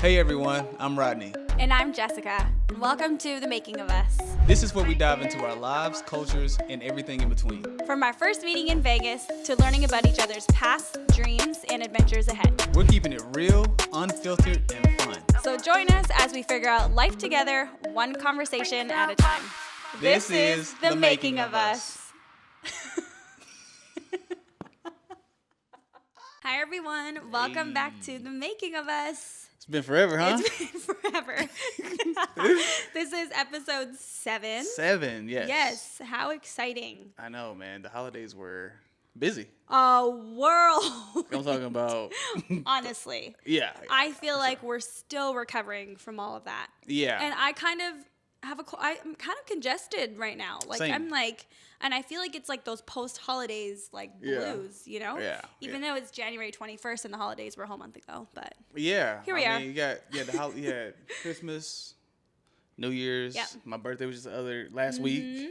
Hey everyone, I'm Rodney. And I'm Jessica. Welcome to The Making of Us. This is where we dive into our lives, cultures, and everything in between. From our first meeting in Vegas to learning about each other's past, dreams, and adventures ahead. We're keeping it real, unfiltered, and fun. So join us as we figure out life together, one conversation at a time. This is The Making of Us. Hi everyone, welcome back to The Making of Us. It's been forever, huh? It's been forever. This is episode 7. 7, yes. Yes, how exciting. I know, man. The holidays were busy. A world. I'm talking about... Honestly. Yeah. I feel like we're still recovering from all of that. Yeah. And I kind of I'm kind of congested right now. Like, Same. I'm like, and I feel like it's like those post-holidays, like, blues, you know? Yeah. Even though it's January 21st and the holidays were a whole month ago, but. Yeah. Here we are. You got you had Christmas, New Year's. Yep. My birthday was just last week. So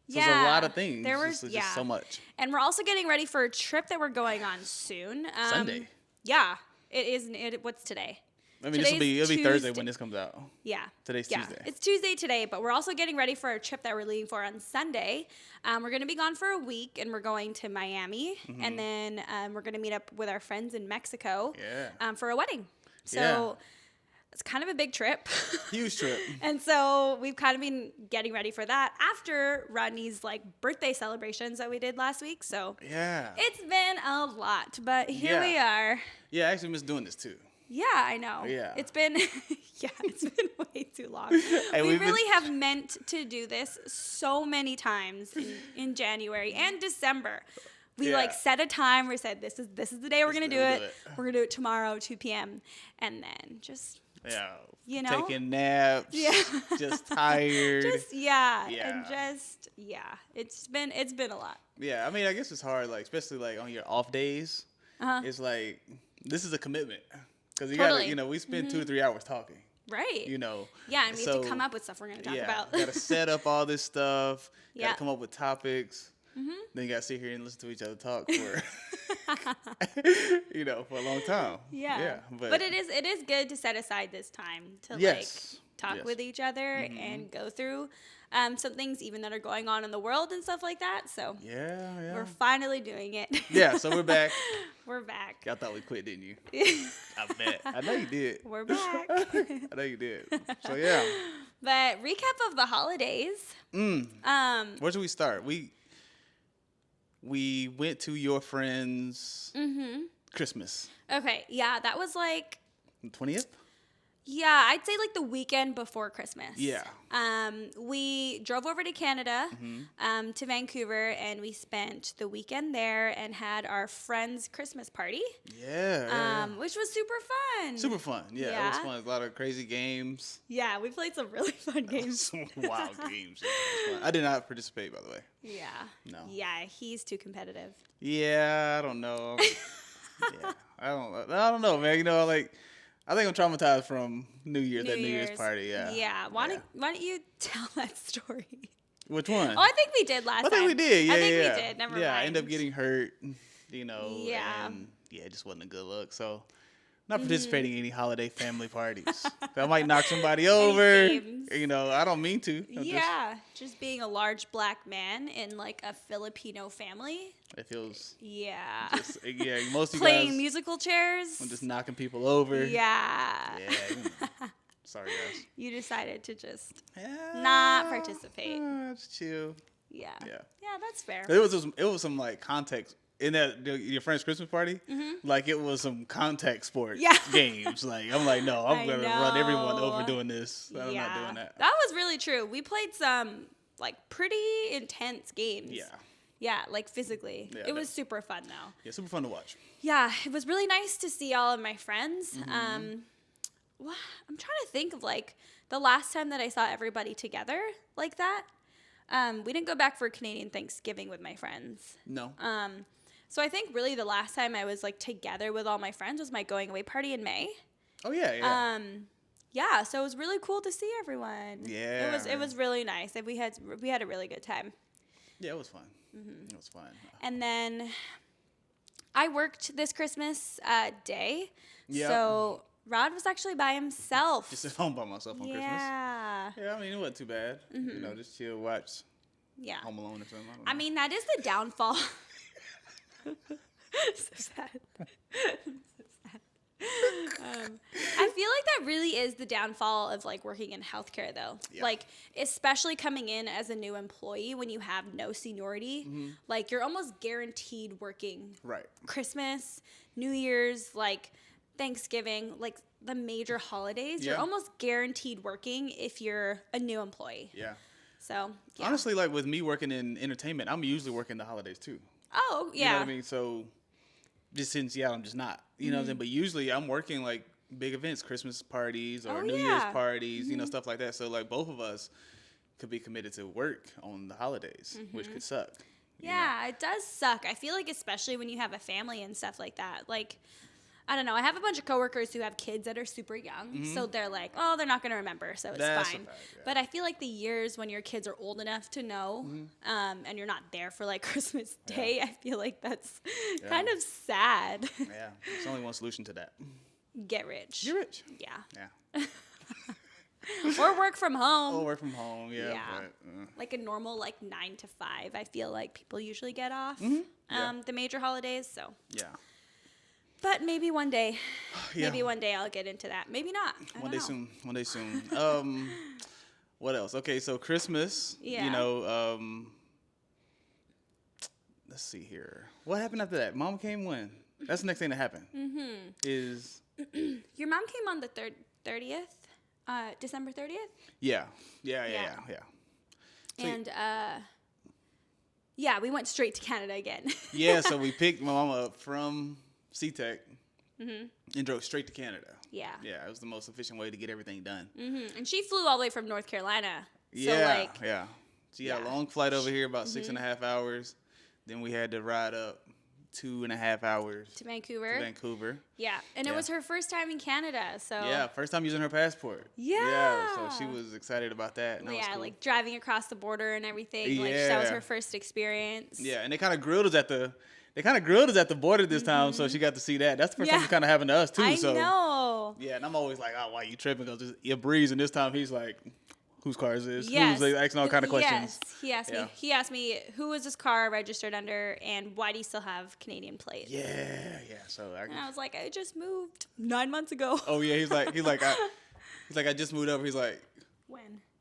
Yeah. there's a lot of things. There was, just so much. And we're also getting ready for a trip that we're going on soon. Sunday. Yeah. It is, what's today? I mean, it'll be Thursday Tuesday. when this comes out. Yeah. Today's Tuesday. It's Tuesday today, but we're also getting ready for a trip that we're leaving for on Sunday. We're going to be gone for a week, and we're going to Miami, and then we're going to meet up with our friends in Mexico for a wedding. So it's kind of a big trip. Huge trip. And so we've kind of been getting ready for that after Rodney's like birthday celebrations that we did last week. So it's been a lot, but here we are. Yeah, I actually miss doing this too. Yeah, I know. Yeah. It's been way too long. We really have meant to do this so many times in January and December. We set a time. We said this is the day we're gonna do it. We're gonna do it tomorrow, 2 p.m. And then just taking naps. Yeah. Just tired. It's been a lot. Yeah, I mean, I guess it's hard, like especially like on your off days. It's like this is a commitment. Because you gotta, we spend 2 to 3 hours talking. Right. Yeah, and we have to come up with stuff we're going to talk about. You gotta set up all this stuff. Gotta come up with topics. Then you gotta sit here and listen to each other talk for, for a long time. Yeah. But it is good to set aside this time to talk with each other and go through some things even that are going on in the world and stuff like that. So we're finally doing it. Yeah, so we're back. We're back. Y'all thought we quit, didn't you? I bet. I know you did. We're back. I know you did. So yeah. But recap of the holidays. Where should we start? We went to your friend's Christmas. Okay, yeah, that was like 20th? Yeah, I'd say like the weekend before Christmas. Yeah. We drove over to Canada, to Vancouver, and we spent the weekend there and had our friend's Christmas party. Yeah. Which was super fun. Super fun. Yeah, it was fun. A lot of crazy games. Yeah, we played some really fun games. Some wild games. Yeah, it was fun. I did not participate, by the way. Yeah. No. Yeah, he's too competitive. Yeah, I don't know. I don't know, man. I think I'm traumatized from New Year's party. Yeah. Yeah. Why don't you tell that story? Which one? Oh, I think we did last time. I think we did. Yeah, I think we did. Never mind. Yeah, I ended up getting hurt. Yeah. And it just wasn't a good look. So, not participating in any holiday family parties. I might knock somebody over. I don't mean to. Just being a large black man in like a Filipino family. It feels. Yeah. Most of you playing guys, musical chairs. I'm just knocking people over. Yeah. Yeah. Sorry, guys. You decided to just not participate. Just chill. Yeah. Yeah, that's fair. It was some like context. In your friend's Christmas party, like it was some contact sport games. Like I'm like, no, I'm gonna run everyone over doing this. I'm not doing that. That was really true. We played some like pretty intense games. Yeah, like physically. It was super fun though. Yeah, super fun to watch. Yeah, it was really nice to see all of my friends. I'm trying to think of like the last time that I saw everybody together like that. We didn't go back for Canadian Thanksgiving with my friends. No. So I think really the last time I was like together with all my friends was my going away party in May. Oh yeah. So it was really cool to see everyone. Yeah. It was really nice. And we had a really good time. Yeah, it was fun. It was fun. And then I worked this Christmas day. Yeah. So Rod was actually by himself. Just at home by myself on Christmas. Yeah, I mean, it wasn't too bad. You know, just chill, watch Home Alone or something. I mean, that is the downfall. So sad. I feel like that really is the downfall of like working in healthcare though. Yeah. Like especially coming in as a new employee when you have no seniority, like you're almost guaranteed working Christmas, New Year's, like Thanksgiving, like the major holidays. You're almost guaranteed working if you're a new employee. Yeah. So honestly, like with me working in entertainment, I'm usually working the holidays too. Oh, yeah. You know what I mean? So just in Seattle, I'm just not. You know what I'm saying? But usually I'm working like big events, Christmas parties or New Year's parties, you know, stuff like that. So like both of us could be committed to work on the holidays, which could suck. Yeah, it does suck. I feel like especially when you have a family and stuff like that. Like, I don't know. I have a bunch of coworkers who have kids that are super young. So they're like, oh, they're not going to remember. So it's fine. But I feel like the years when your kids are old enough to know and you're not there for like Christmas Day, I feel like that's kind of sad. Yeah. There's only one solution to that. Get rich. Get rich. Yeah. Or work from home. Or work from home, But, like a normal like 9 to 5, I feel like people usually get off the major holidays. So yeah. But maybe one day. Maybe one day I'll get into that. Maybe not. One day soon. What else? Okay, so Christmas. Yeah. You know, let's see here. What happened after that? Mom came when? That's the next thing that happened. Is your mom came on the 30th? December 30th? Yeah. So, and we went straight to Canada again. Yeah, so we picked my mom up from SeaTech and drove straight to Canada. Yeah, it was the most efficient way to get everything done. And she flew all the way from North Carolina. She had a long flight over here, about 6.5 hours. Then we had to ride up 2.5 hours to Vancouver. Yeah, and it was her first time in Canada, so first time using her passport. So she was excited about that. And that was cool. Like driving across the border and everything. Like that was her first experience. Yeah, and they kind of grilled us at the border this time, so she got to see that. That's the first time it's kind of happened to us too. I know. Yeah, and I'm always like, oh, why you tripping? Because you're breezing. This time he's like, whose car is this? Yes. Who's asking all kind of questions. Yes, he asked me, who was this car registered under, and why do you still have Canadian plates? Yeah. So I was like, I just moved 9 months ago. Oh yeah, he's like, I just moved over. He's like,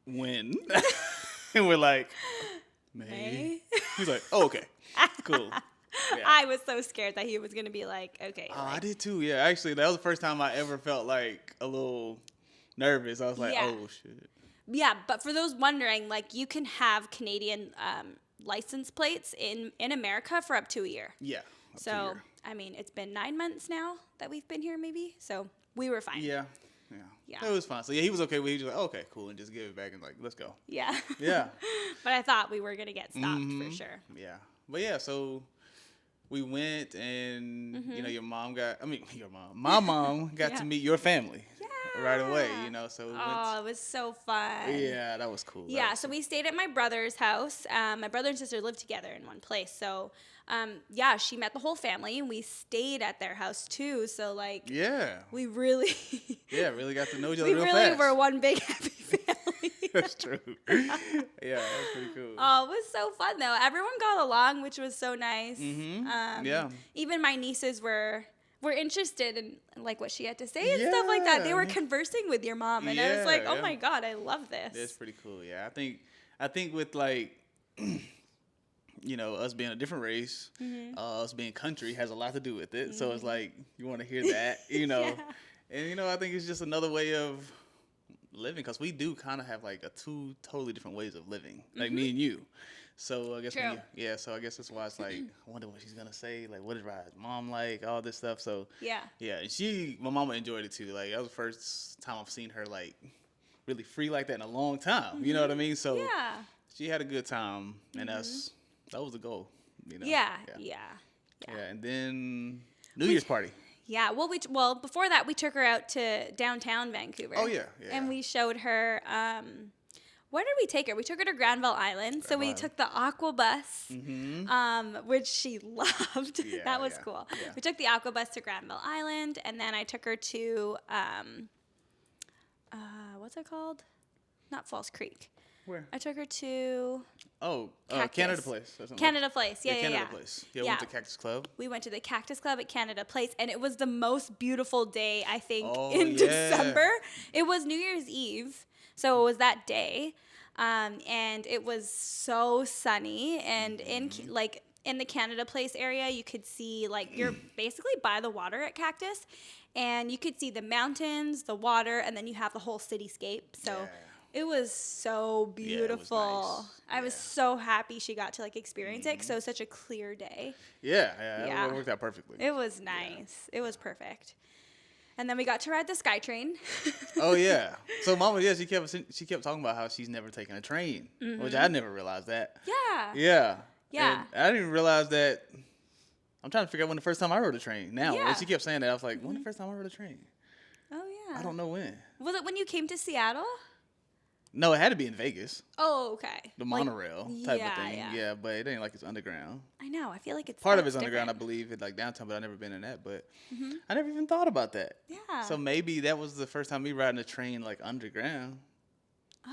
when? And we're like, May. He's like, oh, okay, cool. Yeah. I was so scared that he was going to be like, okay. I did too, yeah. Actually, that was the first time I ever felt like a little nervous. I was like, oh, shit. Yeah, but for those wondering, like, you can have Canadian license plates in America for up to a year. Yeah. So, I mean, it's been 9 months now that we've been here, maybe. So, we were fine. Yeah. It was fine. So, he was okay with it. He was like, okay, cool, and just give it back and like, let's go. Yeah. Yeah. But I thought we were going to get stopped for sure. Yeah. But, yeah, so we went and, my mom got to meet your family right away, so it was so fun. Yeah, that was cool. So we stayed at my brother's house. My brother and sister lived together in one place. So, she met the whole family, and we stayed at their house too. So, like, we really really got to know each other real fast. We really were one big happy family. That's true. Yeah, that was pretty cool. Oh, it was so fun though. Everyone got along, which was so nice. Even my nieces were interested in like what she had to say and stuff like that. They were conversing with your mom, and I was like, oh my god, I love this. It's pretty cool. Yeah, I think with like us being a different race, us being country has a lot to do with it. So it's like you want to hear that, and I think it's just another way of living, because we do kind of have like two totally different ways of living, like me and you. So I guess so I guess that's why it's like, I wonder what she's gonna say, like what is Rod's mom like, all this stuff. So and my mama enjoyed it too. Like that was the first time I've seen her like really free like that in a long time. You know what I mean? So she had a good time, and that was the goal. Yeah. And then New Year's party. Yeah, well, before that, we took her out to downtown Vancouver. Oh, yeah. And we showed her, where did we take her? We took her to Granville Island. So we took the aqua bus, which she loved. Yeah, that was cool. Yeah. We took the aqua bus to Granville Island, and then I took her to, what's it called? Not Falls Creek. Where? I took her to... Canada Place. Canada Place. Yeah. Canada Place. Yeah, we went to Cactus Club. We went to the Cactus Club at Canada Place, and it was the most beautiful day, I think, in December. It was New Year's Eve, so it was that day, and it was so sunny, and in the Canada Place area, you could see, like, you're basically by the water at Cactus, and you could see the mountains, the water, and then you have the whole cityscape, so... Yeah. It was so beautiful. Yeah, it was nice. I was so happy she got to experience it because it was such a clear day. Yeah. It worked out perfectly. It was nice. Yeah. It was perfect. And then we got to ride the SkyTrain. Oh yeah. So Mama, she kept talking about how she's never taken a train, which I never realized that. Yeah. Yeah. Yeah. And I didn't even realize that. I'm trying to figure out when the first time I rode a train. Now, when she kept saying that, I was like, when the first time I rode a train? Oh yeah. I don't know when. Was it when you came to Seattle? No, it had to be in Vegas. Oh, okay. The monorail type of thing. Yeah, but it ain't like it's underground. I know. I feel like it's part of it's underground, I believe, like downtown, but I've never been in that. But I never even thought about that. Yeah. So maybe that was the first time me riding a train underground.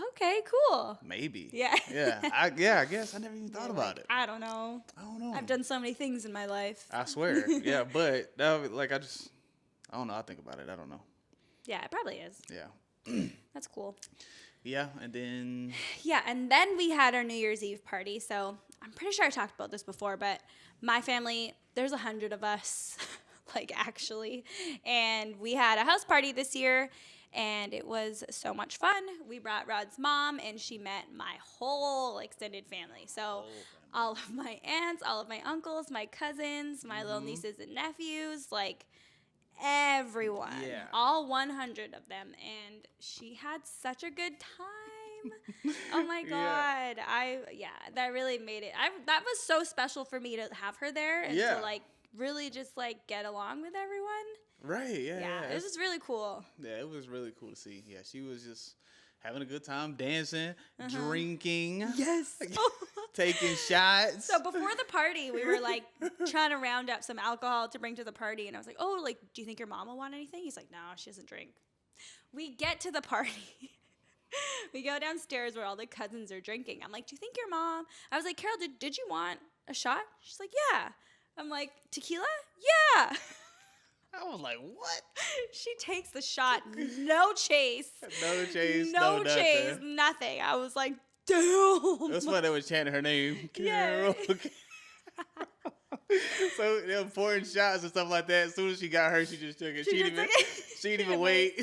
Okay, cool. Maybe. Yeah. Yeah. I guess I never even thought about it. I don't know. I've done so many things in my life. I swear. Yeah, but I don't know. I think about it. I don't know. Yeah, it probably is. Yeah. That's cool. Yeah, and then... Yeah, and then we had our New Year's Eve party. So I'm pretty sure I talked about this before, but my family, there's 100 of us, actually. And we had a house party this year, and it was so much fun. We brought Rod's mom, and she met my whole extended family. So all of my aunts, all of my uncles, my cousins, my little nieces and nephews, everyone, all 100 of them, and she had such a good time. Oh my god. That really made it. That was so special for me to have her there and to really just get along with everyone. Right. Yeah. It was really cool. Yeah, it was really cool to see. Yeah, she was just having a good time, dancing, drinking. Yes. Taking shots. So before the party, we were trying to round up some alcohol to bring to the party. And I was like, do you think your mom will want anything? He's like, no, she doesn't drink. We get to the party. We go downstairs where all the cousins are drinking. I'm like, do you think your mom? I was like, Carol, did you want a shot? She's like, yeah. I'm like, tequila? Yeah. I was like, what? She takes the shot. No chase. No chase. No chase. Nothing. Nothing. I was like, damn. It was funny they was chanting her name. Carol. Yeah. So they were pouring shots and stuff like that. As soon as she got her, she just took it. She didn't even wait.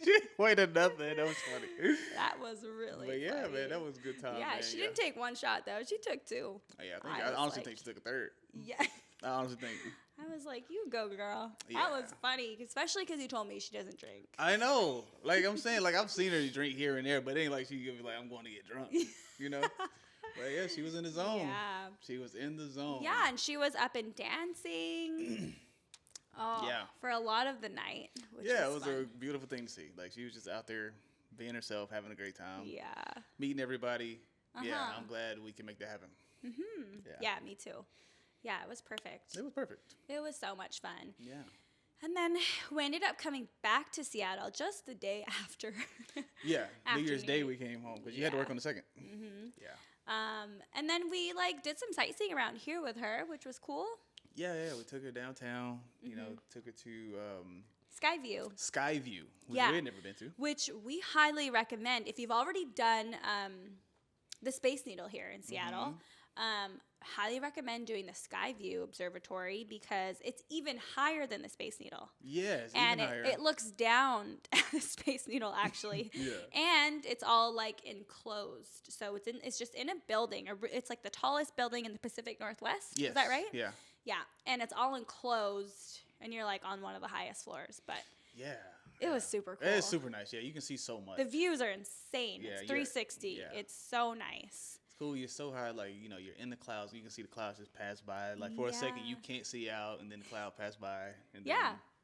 She didn't wait or nothing. That was funny. That was really funny. Man, that was a good time. Yeah, man. She didn't take one shot, though. She took two. Oh, yeah, I honestly think she took a third. Yeah. I honestly think. I was like, you go, girl. Yeah. That was funny, especially because you told me she doesn't drink. I know. I'm saying, I've seen her drink here and there, but it ain't like she could be like, I'm going to get drunk, you know? But yeah, she was in the zone. Yeah. She was in the zone. Yeah, and she was up and dancing. For a lot of the night. Which it was fun. a beautiful thing to see. She was just out there being herself, having a great time. Yeah. Meeting everybody. Yeah, I'm glad we can make that happen. Yeah, me too. Yeah, it was perfect. It was perfect. It was so much fun. Yeah. And then we ended up coming back to Seattle just the day after. Yeah, New Year's Day we came home because you had to work on the 2nd. Yeah. And then we did some sightseeing around here with her, which was cool. Yeah. We took her downtown. You know, took her to Skyview, which we had never been to. Which we highly recommend if you've already done the Space Needle here in Seattle. Highly recommend doing the Skyview Observatory because it's even higher than the Space Needle. Yeah, it's and even higher. It looks down at the Space Needle actually. And it's all enclosed, so it's just in a building. It's the tallest building in the Pacific Northwest. Yes. Is that right? Yeah. Yeah, and it's all enclosed, and you're on one of the highest floors. But it was super cool. It's super nice. Yeah, you can see so much. The views are insane. It's 360. Yeah. It's so nice. It's cool. You're so high, you're in the clouds. You can see the clouds just pass by. For a second, you can't see out, and then the cloud pass by. And then,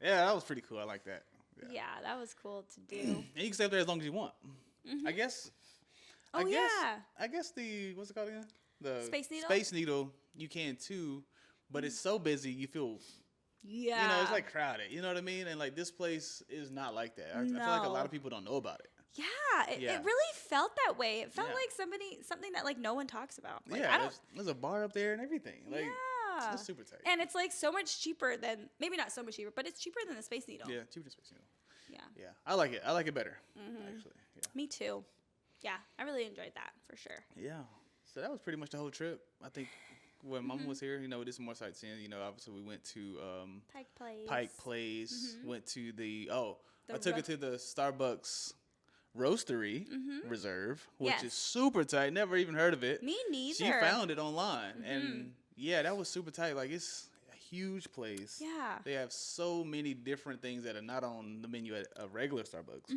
yeah, that was pretty cool. I like that. Yeah, that was cool to do. And you can stay up there as long as you want. I guess Oh, yeah. I guess what's it called again? The Space Needle? Space Needle, you can too, but it's so busy, you feel, Yeah. it's like crowded. You know what I mean? And like this place is not like that. I feel like a lot of people don't know about it. Yeah, it really felt that way. It felt like something that like no one talks about. Like, there's a bar up there and everything. Like, it's super tight. And it's like so much cheaper than, maybe not so much cheaper, but it's cheaper than the Space Needle. Yeah, cheaper than Space Needle. Yeah. Yeah, I like it. I like it better, actually. Yeah. Me too. Yeah, I really enjoyed that for sure. Yeah. So that was pretty much the whole trip. I think when Mama was here, we did some more sightseeing. Obviously we went to Pike Place. Went to I took her to the Starbucks Roastery Reserve, which is super tight. Never even heard of it. Me neither. She found it online, and that was super tight. Like, it's a huge place. Yeah. They have so many different things that are not on the menu at a regular Starbucks.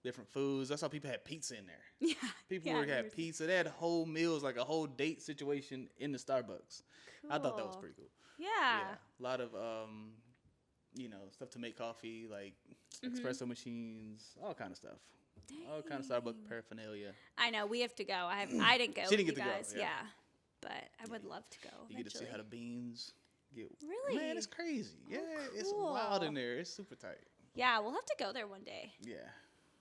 Different foods. I saw people had pizza in there. Yeah. People had pizza. They had whole meals, like a whole date situation in the Starbucks. Cool. I thought that was pretty cool. Yeah. A lot of stuff to make coffee, like espresso machines, all kind of stuff. Dang. All kind of Starbucks paraphernalia. I know, we have to go. I didn't go. She didn't with get you to guys. go. Yeah. But I would love to go. You get to see how the beans get. Really? Man, it's crazy. Yeah, cool. It's wild in there. It's super tight. Yeah, we'll have to go there one day. Yeah.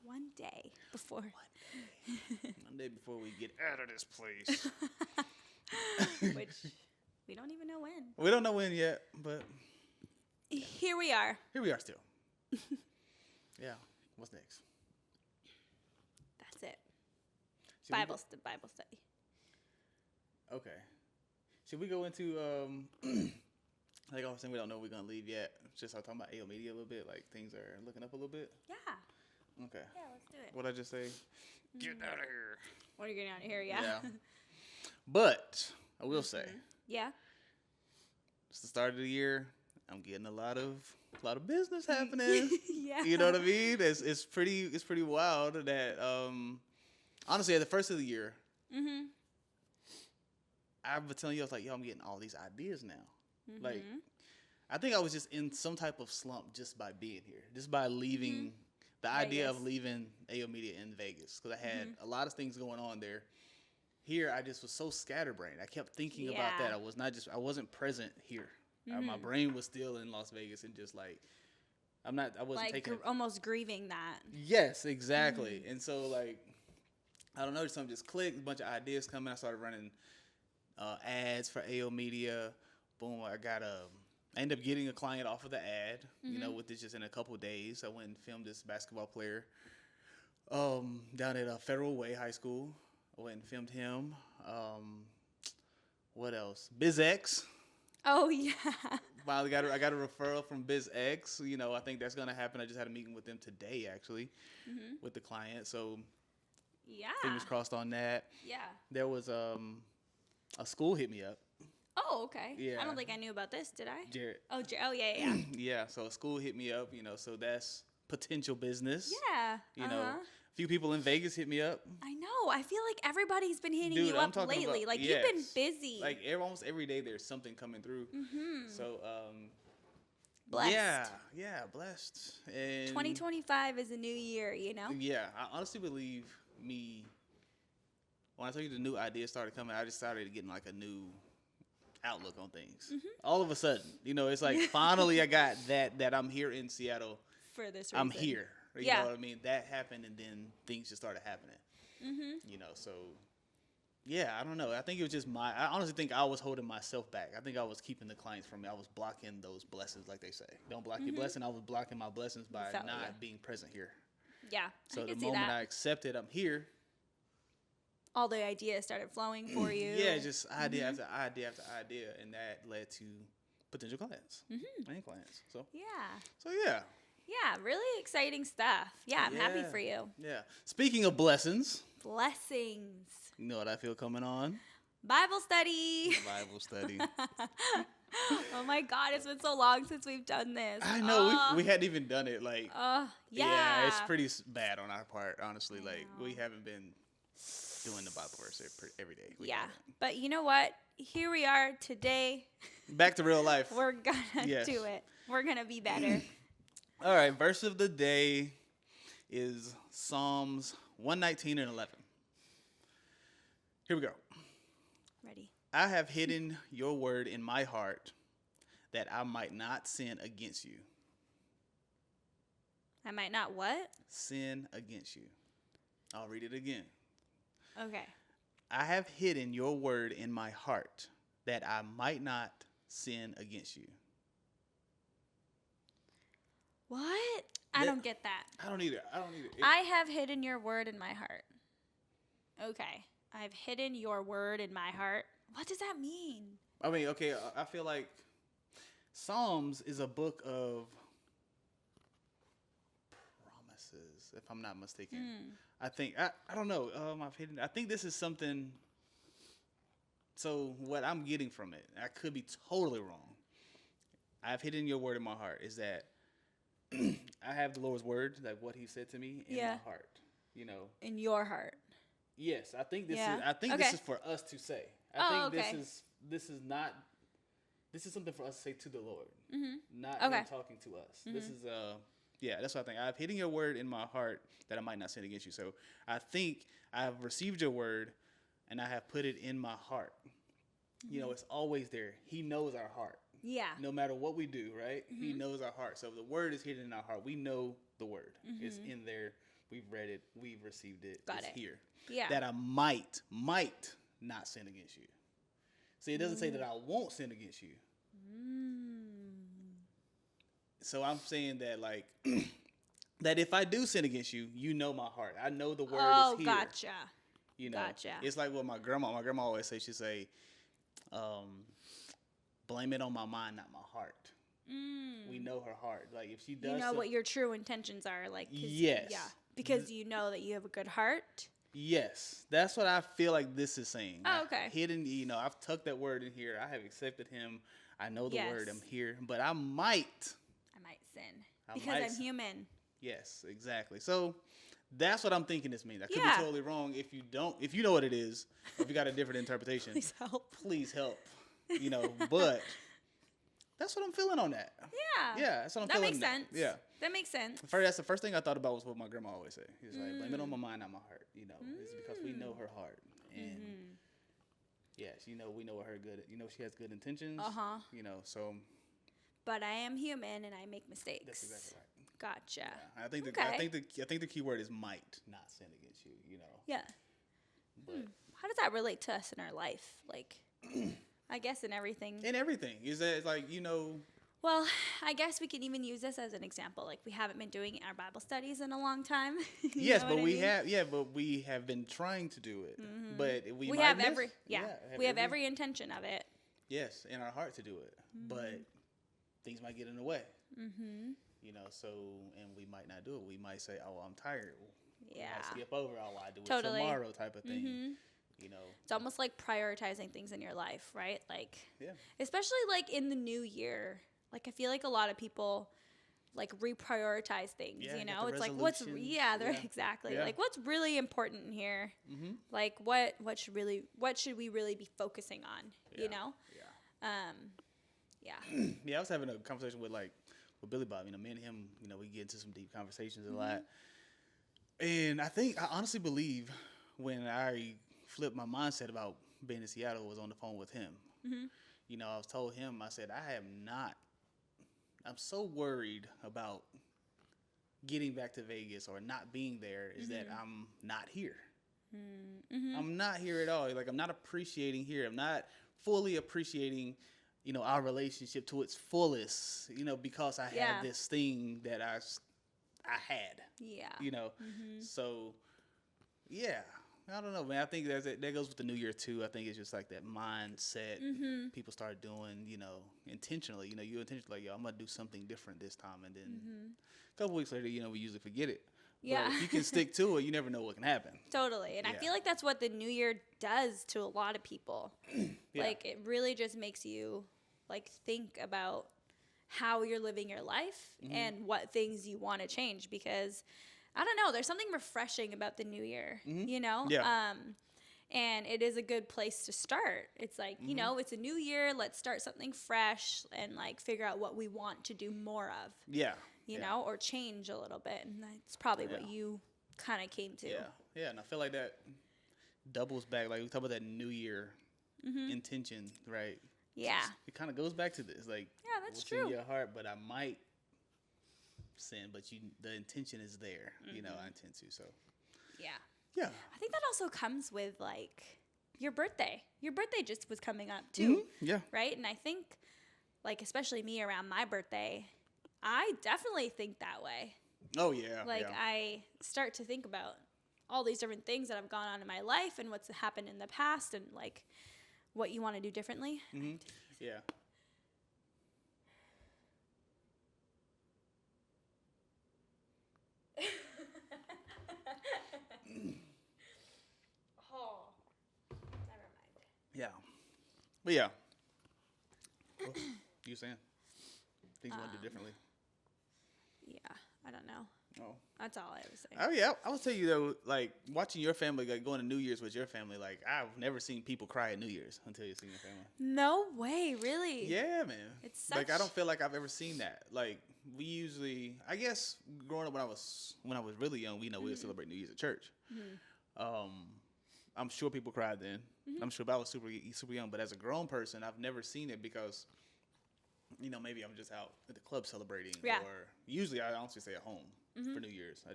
One day before. One day before we get out of this place. Which we don't even know when. We don't know when yet, but here we are. Here we are still. Yeah. What's next? That's it. Bible study. Okay. Should we go into like I was saying, we don't know we're gonna leave yet. Just talking about AO Media a little bit, like things are looking up a little bit. Yeah. Okay. Yeah, let's do it. What'd I just say? Get out of here. What are you getting out of here? Yeah. But I will say. Yeah. It's the start of the year. I'm getting a lot of business happening. Yeah. You know what I mean? It's pretty wild that honestly at the first of the year, I was telling you, I was like, yo, I'm getting all these ideas now. Like, I think I was just in some type of slump just by being here, just by leaving the idea of leaving AO Media in Vegas, because I had a lot of things going on there. Here, I just was so scatterbrained. I kept thinking about that. I wasn't present here. My brain was still in Las Vegas and just like, I wasn't like taking almost grieving that. Yes, exactly. And so like, I don't know, something just clicked. A bunch of ideas coming. I started running ads for AO Media. Boom, I ended up getting a client off of the ad. With this just in a couple of days. I went and filmed this basketball player down at Federal Way High School. I went and filmed him. What else? BizX. Oh yeah. Finally I got a referral from BizX. I think that's gonna happen. I just had a meeting with them today actually, with the client. So fingers crossed on that. Yeah. There was a school hit me up. Oh, okay. Yeah. I don't think I knew about this, did I? Jared. Oh, yeah. Yeah. So a school hit me up. So that's potential business. Yeah. A few people in Vegas hit me up. I know. I feel like everybody's been hitting you I'm up talking lately. about, like you've been busy. Like almost every day there's something coming through. So blessed. Yeah, blessed. And 2025 is a new year, Yeah, I honestly believe when I tell you the new ideas started coming, I just started getting like a new outlook on things. All of a sudden, it's like finally I got that I'm here in Seattle. For this reason. I'm here. You know what I mean? That happened, and then things just started happening. So yeah, I don't know. I think it was just I honestly think I was holding myself back. I think I was keeping the clients from me. I was blocking those blessings, like they say. Don't block your blessing. I was blocking my blessings by not being present here. Yeah. So I the can see moment that. I accepted I'm here, all the ideas started flowing for you. Yeah, just idea after idea after idea, and that led to potential clients and clients. So yeah. Yeah, really exciting stuff. Yeah, I'm happy for you. Yeah. Speaking of blessings. Blessings. You know what I feel coming on? Bible study. Bible study. Oh my God, it's been so long since we've done this. I know, we hadn't even done it. Like, yeah, it's pretty bad on our part, honestly. Like, we haven't been doing the Bible verse every day. But you know what? Here we are today. Back to real life. We're gonna do it. We're gonna be better. All right, verse of the day is Psalms 119 and 11. Here we go. Ready. I have hidden your word in my heart that I might not sin against you. I might not what? Sin against you. I'll read it again. Okay. I have hidden your word in my heart that I might not sin against you. What? I don't get that. I don't either. I have hidden your word in my heart. Okay. I've hidden your word in my heart. What does that mean? I mean, okay, I feel like Psalms is a book of promises, if I'm not mistaken. I think, I don't know. I've hidden, I think this is something. So what I'm getting from it, I could be totally wrong. I've hidden your word in my heart is that I have the Lord's word, like what he said to me in my heart, In your heart. Yes, I think this is. I think this is for us to say. I think this is not. This is something for us to say to the Lord, not him talking to us. This is that's what I think. I've hidden your word in my heart that I might not sin against you. So I think I've received your word, and I have put it in my heart. It's always there. He knows our heart. Yeah. No matter what we do, right? He knows our heart. So the word is hidden in our heart. We know the word. It's in there. We've read it. We've received it. It's here. Yeah. That I might not sin against you. See, it doesn't say that I won't sin against you. So I'm saying that, like, that if I do sin against you, you know my heart. I know the word is here. Gotcha. Gotcha. It's like what my grandma always say. She'd say, blame it on my mind, not my heart. We know her heart. Like, if she does, you know what your true intentions are. Like, yes, yeah, because you know that you have a good heart. Yes, that's what I feel like this is saying. Oh, okay. Hidden, I've tucked that word in here. I have accepted him. I know the word. I'm here, but I might sin because I'm human. Yes, exactly. So that's what I'm thinking this means. I could be totally wrong. If you know what it is, or if you got a different interpretation, Please help. But that's what I'm feeling on that. Yeah. Yeah, that's what I'm feeling. That makes sense. Yeah. That makes sense. That's the first thing I thought about was what my grandma always said. She's like, blame it on my mind, not my heart. It's because we know her heart. And yes, we know her good. She has good intentions. So. But I am human and I make mistakes. That's exactly right. Gotcha. Yeah. I think the key word is might not sin against you. Yeah. But how does that relate to us in our life? Like, I guess in everything. In everything. Is that like, Well, I guess we can even use this as an example. Like, we haven't been doing our Bible studies in a long time. Yes, but we have. Yeah, but we have been trying to do it. But we have every intention of it. Yes, in our heart to do it. But things might get in the way. So, and we might not do it. We might say, "Oh, I'm tired." We might skip over. "Oh, I'll do it tomorrow," type of thing. It's almost like prioritizing things in your life, right? Like, especially like in the new year. Like, I feel like a lot of people like reprioritize things. It's like exactly. Yeah. Like, what's really important here? Like, what should we really be focusing on? Yeah. I was having a conversation with Billy Bob. Me and him, we get into some deep conversations a lot. And I honestly believe when I flipped my mindset about being in Seattle, was on the phone with him. I was told him, I said, I'm so worried about getting back to Vegas or not being there is that I'm not here. I'm not here at all. Like, I'm not appreciating here. I'm not fully appreciating our relationship to its fullest, because I had this thing that I had. Yeah. So, yeah. I don't know, man. I think that goes with the new year, too. I think it's just like that mindset people start doing, intentionally. You intentionally, like, I'm going to do something different this time. And then a couple weeks later, we usually forget it. Yeah. But if you can stick to it, you never know what can happen. Totally. And I feel like that's what the new year does to a lot of people. Like, it really just makes you like think about how you're living your life and what things you want to change, because I don't know, there's something refreshing about the new year, Yeah. And it is a good place to start. It's like, it's a new year, let's start something fresh and like figure out what we want to do more of. Yeah. Or change a little bit. And that's probably what you kind of came to. Yeah. Yeah. And I feel like that doubles back. Like we talk about that New Year intention, right? Yeah. It kind of goes back to this. Like, yeah, that's what's true. in your heart, but I might sin, but the intention is there. You know, I intend to. So. Yeah. Yeah. I think that also comes with like your birthday. Your birthday just was coming up too. Yeah. Right? And I think like especially me around my birthday, I definitely think that way. Oh yeah. Like I start to think about all these different things that have gone on in my life and what's happened in the past and like what you want to do differently. Yeah. Oh, never mind. Yeah. But yeah. What you saying? Things you want to do differently? Yeah, I don't know. Oh. That's all I was saying. Oh yeah, I would tell you though, like watching your family, like going to New Year's with your family, like I've never seen people cry at New Year's until you've seen your family. No way, really? Yeah, man. It's such... like I don't feel like I've ever seen that. Like we usually, I guess, growing up when I was really young, we would celebrate New Year's at church. I'm sure people cried then. I'm sure, but I was super young. But as a grown person, I've never seen it because, maybe I'm just out at the club celebrating, or usually I honestly stay at home. For New Year's, I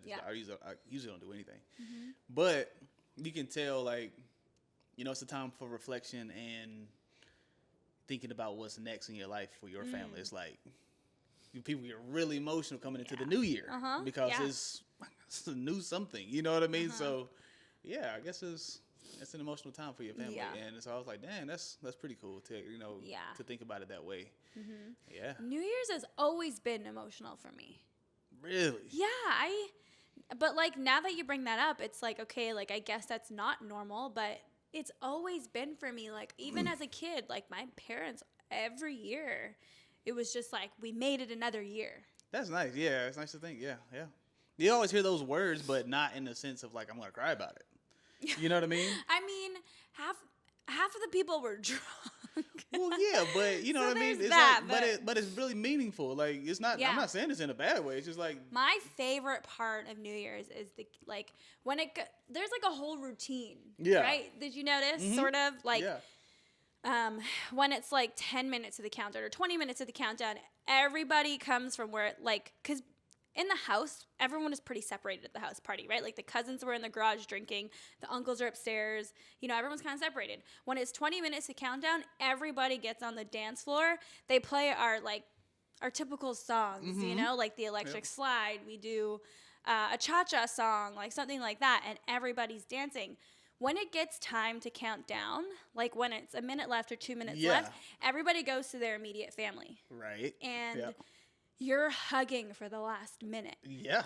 usually don't do anything, but you can tell like, it's a time for reflection and thinking about what's next in your life for your family. It's like people get really emotional coming into the new year because it's a new something. You know what I mean? So yeah, I guess it's an emotional time for your family, and so I was like, dang, that's pretty cool to to think about it that way. Yeah, New Year's has always been emotional for me. Really? Yeah, but like now that you bring that up, it's like, okay, like I guess that's not normal, but it's always been for me. Like even as a kid, like my parents every year, it was just like we made it another year. That's nice. Yeah, it's nice to think. Yeah. You always hear those words, but not in the sense of like I'm gonna cry about it. You know what I mean? I mean, half of the people were drunk. Well, yeah, but you know what I mean. It's that, like, but it's really meaningful. Like it's not. I'm not saying this in a bad way. It's just like my favorite part of New Year's is when there's like a whole routine. Yeah. Right? Did you notice? Sort of like. Yeah. When it's like 10 minutes of the countdown or 20 minutes of the countdown, everybody comes from where because in the house, everyone is pretty separated at the house party, right? Like the cousins were in the garage drinking, the uncles are upstairs, everyone's kind of separated. When it's 20 minutes to countdown, everybody gets on the dance floor. They play our typical songs, like the electric slide. We do a cha-cha song, like something like that, and everybody's dancing. When it gets time to count down, like when it's a minute left or 2 minutes left, everybody goes to their immediate family. Right. And you're hugging for the last minute. Yeah.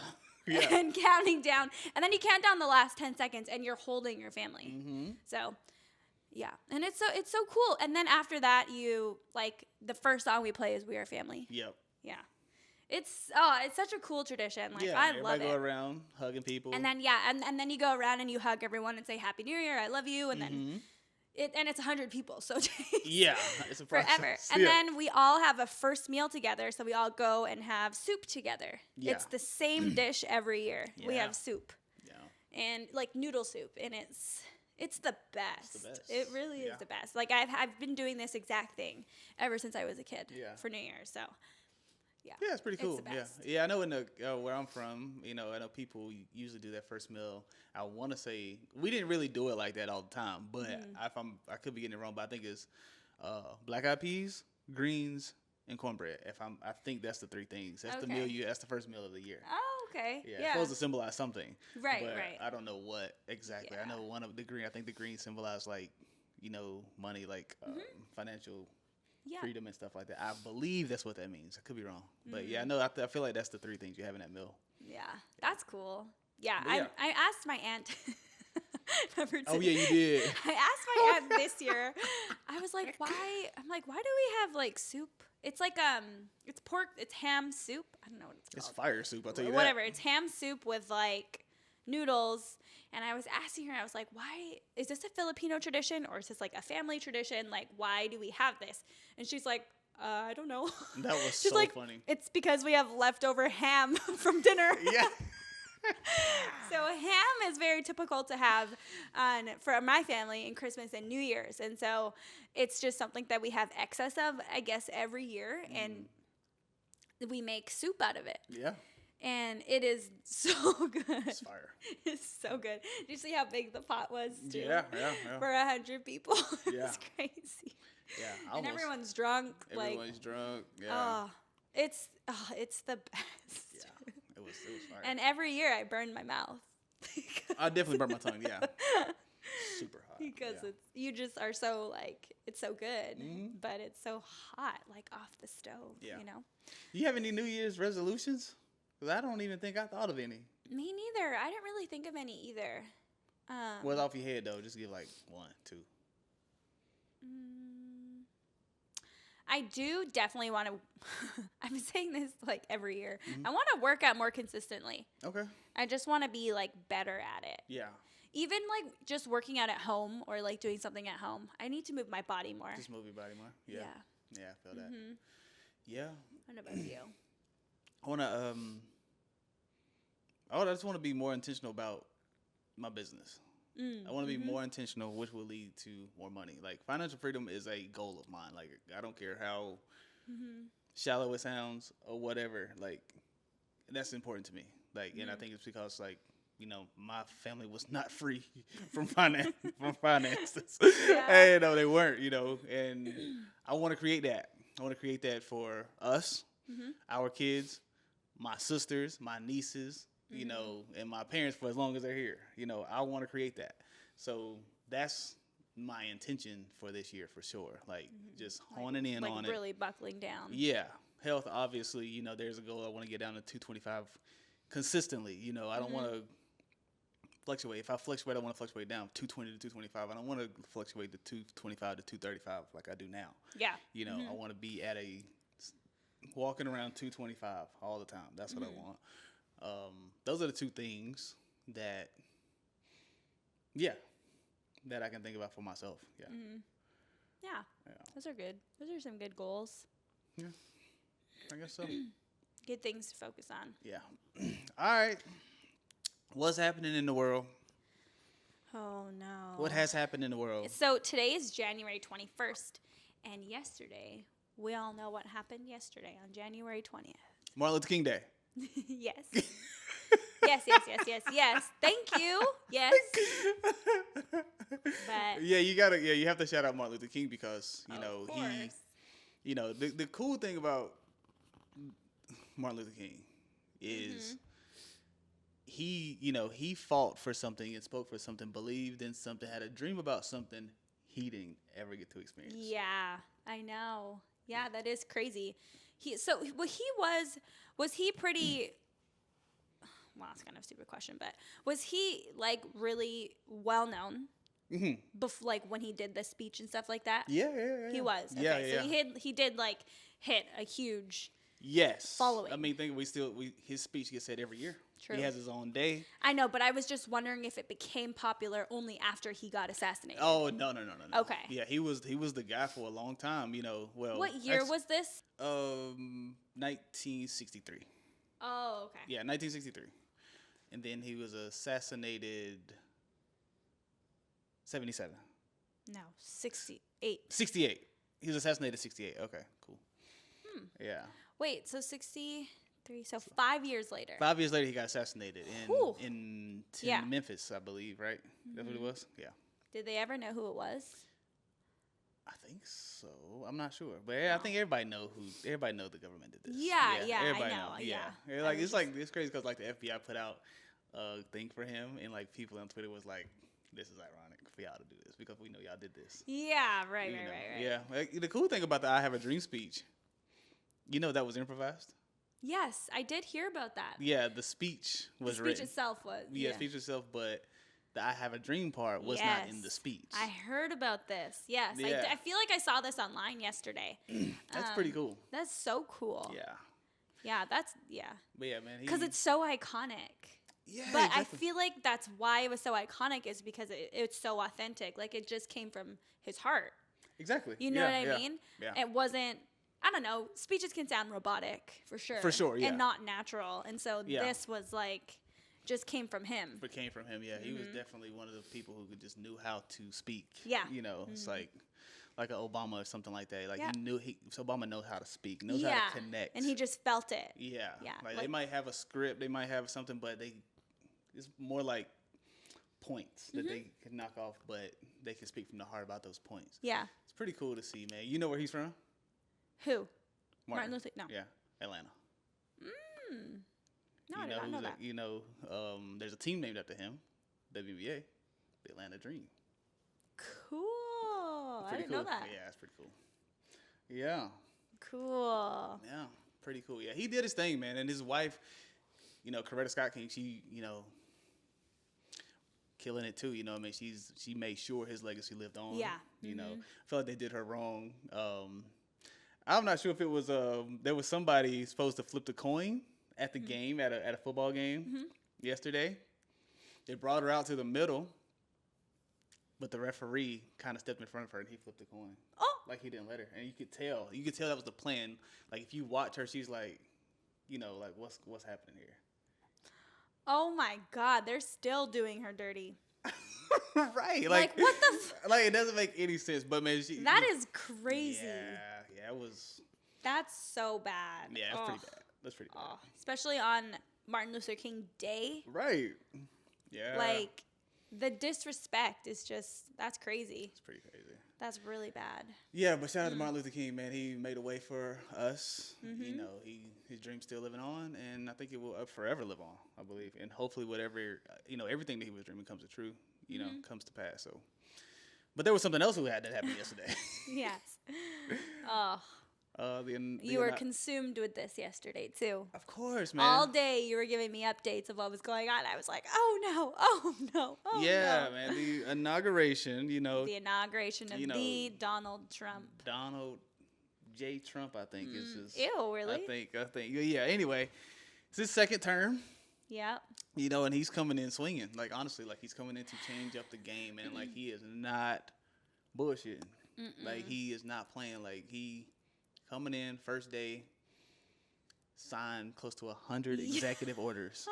And counting down. And then you count down the last 10 seconds and you're holding your family. So, yeah. And it's so cool. And then after that, the first song we play is We Are Family. Yep. Yeah. It's such a cool tradition. Like, yeah, I love it. Everybody go around hugging people. And then, and then you go around and you hug everyone and say Happy New Year, I love you. And then... it's 100 people, so it takes it's a process. forever. And then we all have a first meal together, so we all go and have soup together. Yeah. It's the same dish every year. Yeah. We have soup. Yeah. And like noodle soup, and it's the best. It's the best. It really is the best. Like I've been doing this exact thing ever since I was a kid for New Year's. So yeah, it's pretty cool. Yeah. I know in the where I'm from, I know people usually do that first meal. I want to say we didn't really do it like that all the time, but I could be getting it wrong. But I think it's black eyed peas, greens, and cornbread. I think that's the three things. That's the meal that's the first meal of the year. Oh, okay. Yeah, it's supposed to symbolize something. Right, but right. I don't know what exactly. I know one of the green. I think the green symbolize like money, like financial. Yeah. Freedom and stuff like that. I believe that's what that means. I could be wrong, but I know. I feel like that's the three things you have in that meal. Yeah, that's cool. Yeah, I asked my aunt. Oh yeah, you did. I asked my aunt this year. I was like, why? I'm like, why do we have like soup? It's like it's pork. It's ham soup. I don't know what it's called. It's fire soup. I'll tell you that. Whatever. It's ham soup with like noodles. And I was asking her, I was like, why, is this a Filipino tradition or is this like a family tradition? Like, why do we have this? And she's like, I don't know. That was she's so like, funny. It's because we have leftover ham from dinner. Yeah. So ham is very typical to have for my family in Christmas and New Year's. And so it's just something that we have excess of, I guess, every year. And we make soup out of it. Yeah. And it is so good. It's fire. It's so good. Did you see how big the pot was, too? Yeah. For 100 people. Yeah. It's crazy. Yeah. And everyone's drunk. Everyone's drunk. Yeah. It's the best. Yeah. It was fire. And every year I burn my mouth. I definitely burn my tongue. Yeah. Super hot. Because you just are so it's so good, but it's so hot, off the stove. Yeah. You know. You have any New Year's resolutions? Because I don't even think I thought of any. Me neither. I didn't really think of any either. Well, off your head though, just give 1, 2. I do definitely want to. I'm saying this every year. I want to work out more consistently. Okay. I just want to be better at it. Yeah. Even just working out at home or doing something at home. I need to move my body more. Just move your body more. Yeah. Yeah, I feel that. Yeah. What about you? I wanna I just want to be more intentional about my business. I want to be more intentional, which will lead to more money. Financial freedom is a goal of mine. I don't care how shallow it sounds or whatever. That's important to me. And I think it's because my family was not free from finances. And they weren't. And I want to create that. I want to create that for us, our kids, my sisters, my nieces, and my parents for as long as they're here. I want to create that. So that's my intention for this year for sure. Just honing in on it. Really buckling down. Yeah. Health, obviously, there's a goal. I want to get down to 225 consistently. I don't want to fluctuate. If I fluctuate, I want to fluctuate down 220 to 225. I don't want to fluctuate to 225 to 235 like I do now. Yeah. I want to be at walking around 225 all the time. That's what I want. Those are the two things that I can think about for myself. Yeah. Yeah. Those are good. Those are some good goals. Yeah. I guess so. Good things to focus on. Yeah. All right. What's happening in the world? Oh, no. What has happened in the world? So today is January 21st. And yesterday, we all know what happened yesterday on January 20th. Martin Luther King Day. Yes. yes. Thank you. Yes. But you have to shout out Martin Luther King because, course. The cool thing about Martin Luther King is he fought for something and spoke for something, believed in something, had a dream about something he didn't ever get to experience. Yeah, I know. Yeah, that is crazy. Was he pretty, well, that's kind of a stupid question, but was he really well known? When he did the speech and stuff like that? Yeah. He was. Okay, so he did hit a huge following. I mean, his speech gets said every year. True. He has his own day. I know, but I was just wondering if it became popular only after he got assassinated. Oh, no. Okay. Yeah, he was the guy for a long time, What year was this? 1963. Oh, okay. Yeah, 1963. And then he was assassinated 77. No, 68. 68. He was assassinated 68. Okay, cool. Yeah. Wait, so 63. So 5 years later. 5 years later, he got assassinated in Memphis, I believe, right? That's what it was? Yeah. Did they ever know who it was? I think so. I'm not sure. But I think everybody knows the government did this. Yeah, everybody I know. Yeah. It's crazy because the FBI put out a thing for him and people on Twitter was like, this is ironic for y'all to do this because we know y'all did this. Yeah, right. Yeah. The cool thing about the I Have a Dream speech, that was improvised? Yes, I did hear about that. Yeah, the speech was written. The speech written. itself was. Yeah, the speech itself, but the I Have a Dream part was not in the speech. I heard about this. Yes. Yeah. I feel like I saw this online yesterday. That's pretty cool. That's so cool. Yeah. Yeah, But yeah, man. Because it's so iconic. Yeah, but exactly. I feel like that's why it was so iconic is because it's so authentic. It just came from his heart. Exactly. You know what I mean? Yeah. It wasn't, I don't know, speeches can sound robotic for sure. For sure, yeah. And not natural. And so this was just came from him. But came from him, yeah. He was definitely one of the people who just knew how to speak. Yeah. You know, it's like an Obama or something like that. Like Obama knows how to speak, knows yeah. how to connect. And he just felt it. Yeah. Yeah. Like they might have a script, they might have something, but it's more like points that they can knock off, but they can speak from the heart about those points. Yeah. It's pretty cool to see, man. You know where he's from? Who? Martin Luther? No. Yeah, Atlanta. No, I did not know that. You know, there's a team named after him, WNBA, the Atlanta Dream. Cool. I didn't cool. know that. Yeah, it's pretty cool. Yeah. Cool. Yeah, pretty cool. Yeah, he did his thing, man. And his wife, you know, Coretta Scott King, she, you know, killing it too. You know what I mean? She made sure his legacy lived on. Yeah. You know, I felt like they did her wrong. I'm not sure if it was, there was somebody supposed to flip the coin at the game, at a football game yesterday. They brought her out to the middle, but the referee kind of stepped in front of her and he flipped the coin. Oh. Like he didn't let her. And you could tell that was the plan. Like if you watch her, she's like, you know, like what's happening here? Oh my God, they're still doing her dirty. Right. Like what the like it doesn't make any sense, but man, that is crazy. Yeah, it was. That's so bad. Yeah, it's pretty bad. That's pretty bad. Especially on Martin Luther King Day. Right. Yeah. Like the disrespect is that's crazy. It's pretty crazy. That's really bad. Yeah, but shout out to Martin Luther King, man. He made a way for us. You know, his dream's still living on, and I think it will forever live on, I believe. And hopefully whatever, you know, everything that he was dreaming comes to true, you know, comes to pass. So, but there was something else that happened yesterday. Yes. Oh. You were consumed with this yesterday too. Of course, man. All day you were giving me updates of what was going on. I was like, oh no, oh no, oh yeah, no. Man. The inauguration, you know. The inauguration of the Donald Trump. Donald J. Trump, I think is his. Ew, really? I think. Yeah. Anyway, it's his second term. Yep. You know, and he's coming in swinging. Like honestly, like he's coming in to change up the game, and like he is not bullshitting. Like he is not playing. Like he. Coming in first day, signed close to 100 executive orders.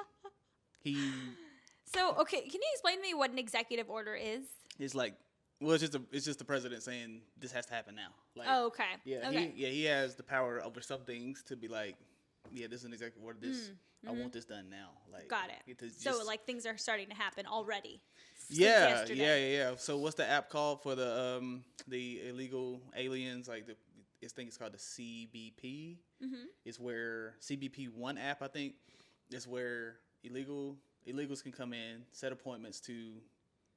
So okay, can you explain to me what an executive order is? It's like, well, it's just the president saying this has to happen now. Like, oh, okay. Yeah, okay. He has the power over some things to be like, yeah, this is an executive order. I want this done now. Like, got it. So like things are starting to happen already. Yeah. So what's the app called for the illegal aliens? Like I think it's called the CBP. It's where CBP One app, I think, is where illegals can come in, set appointments to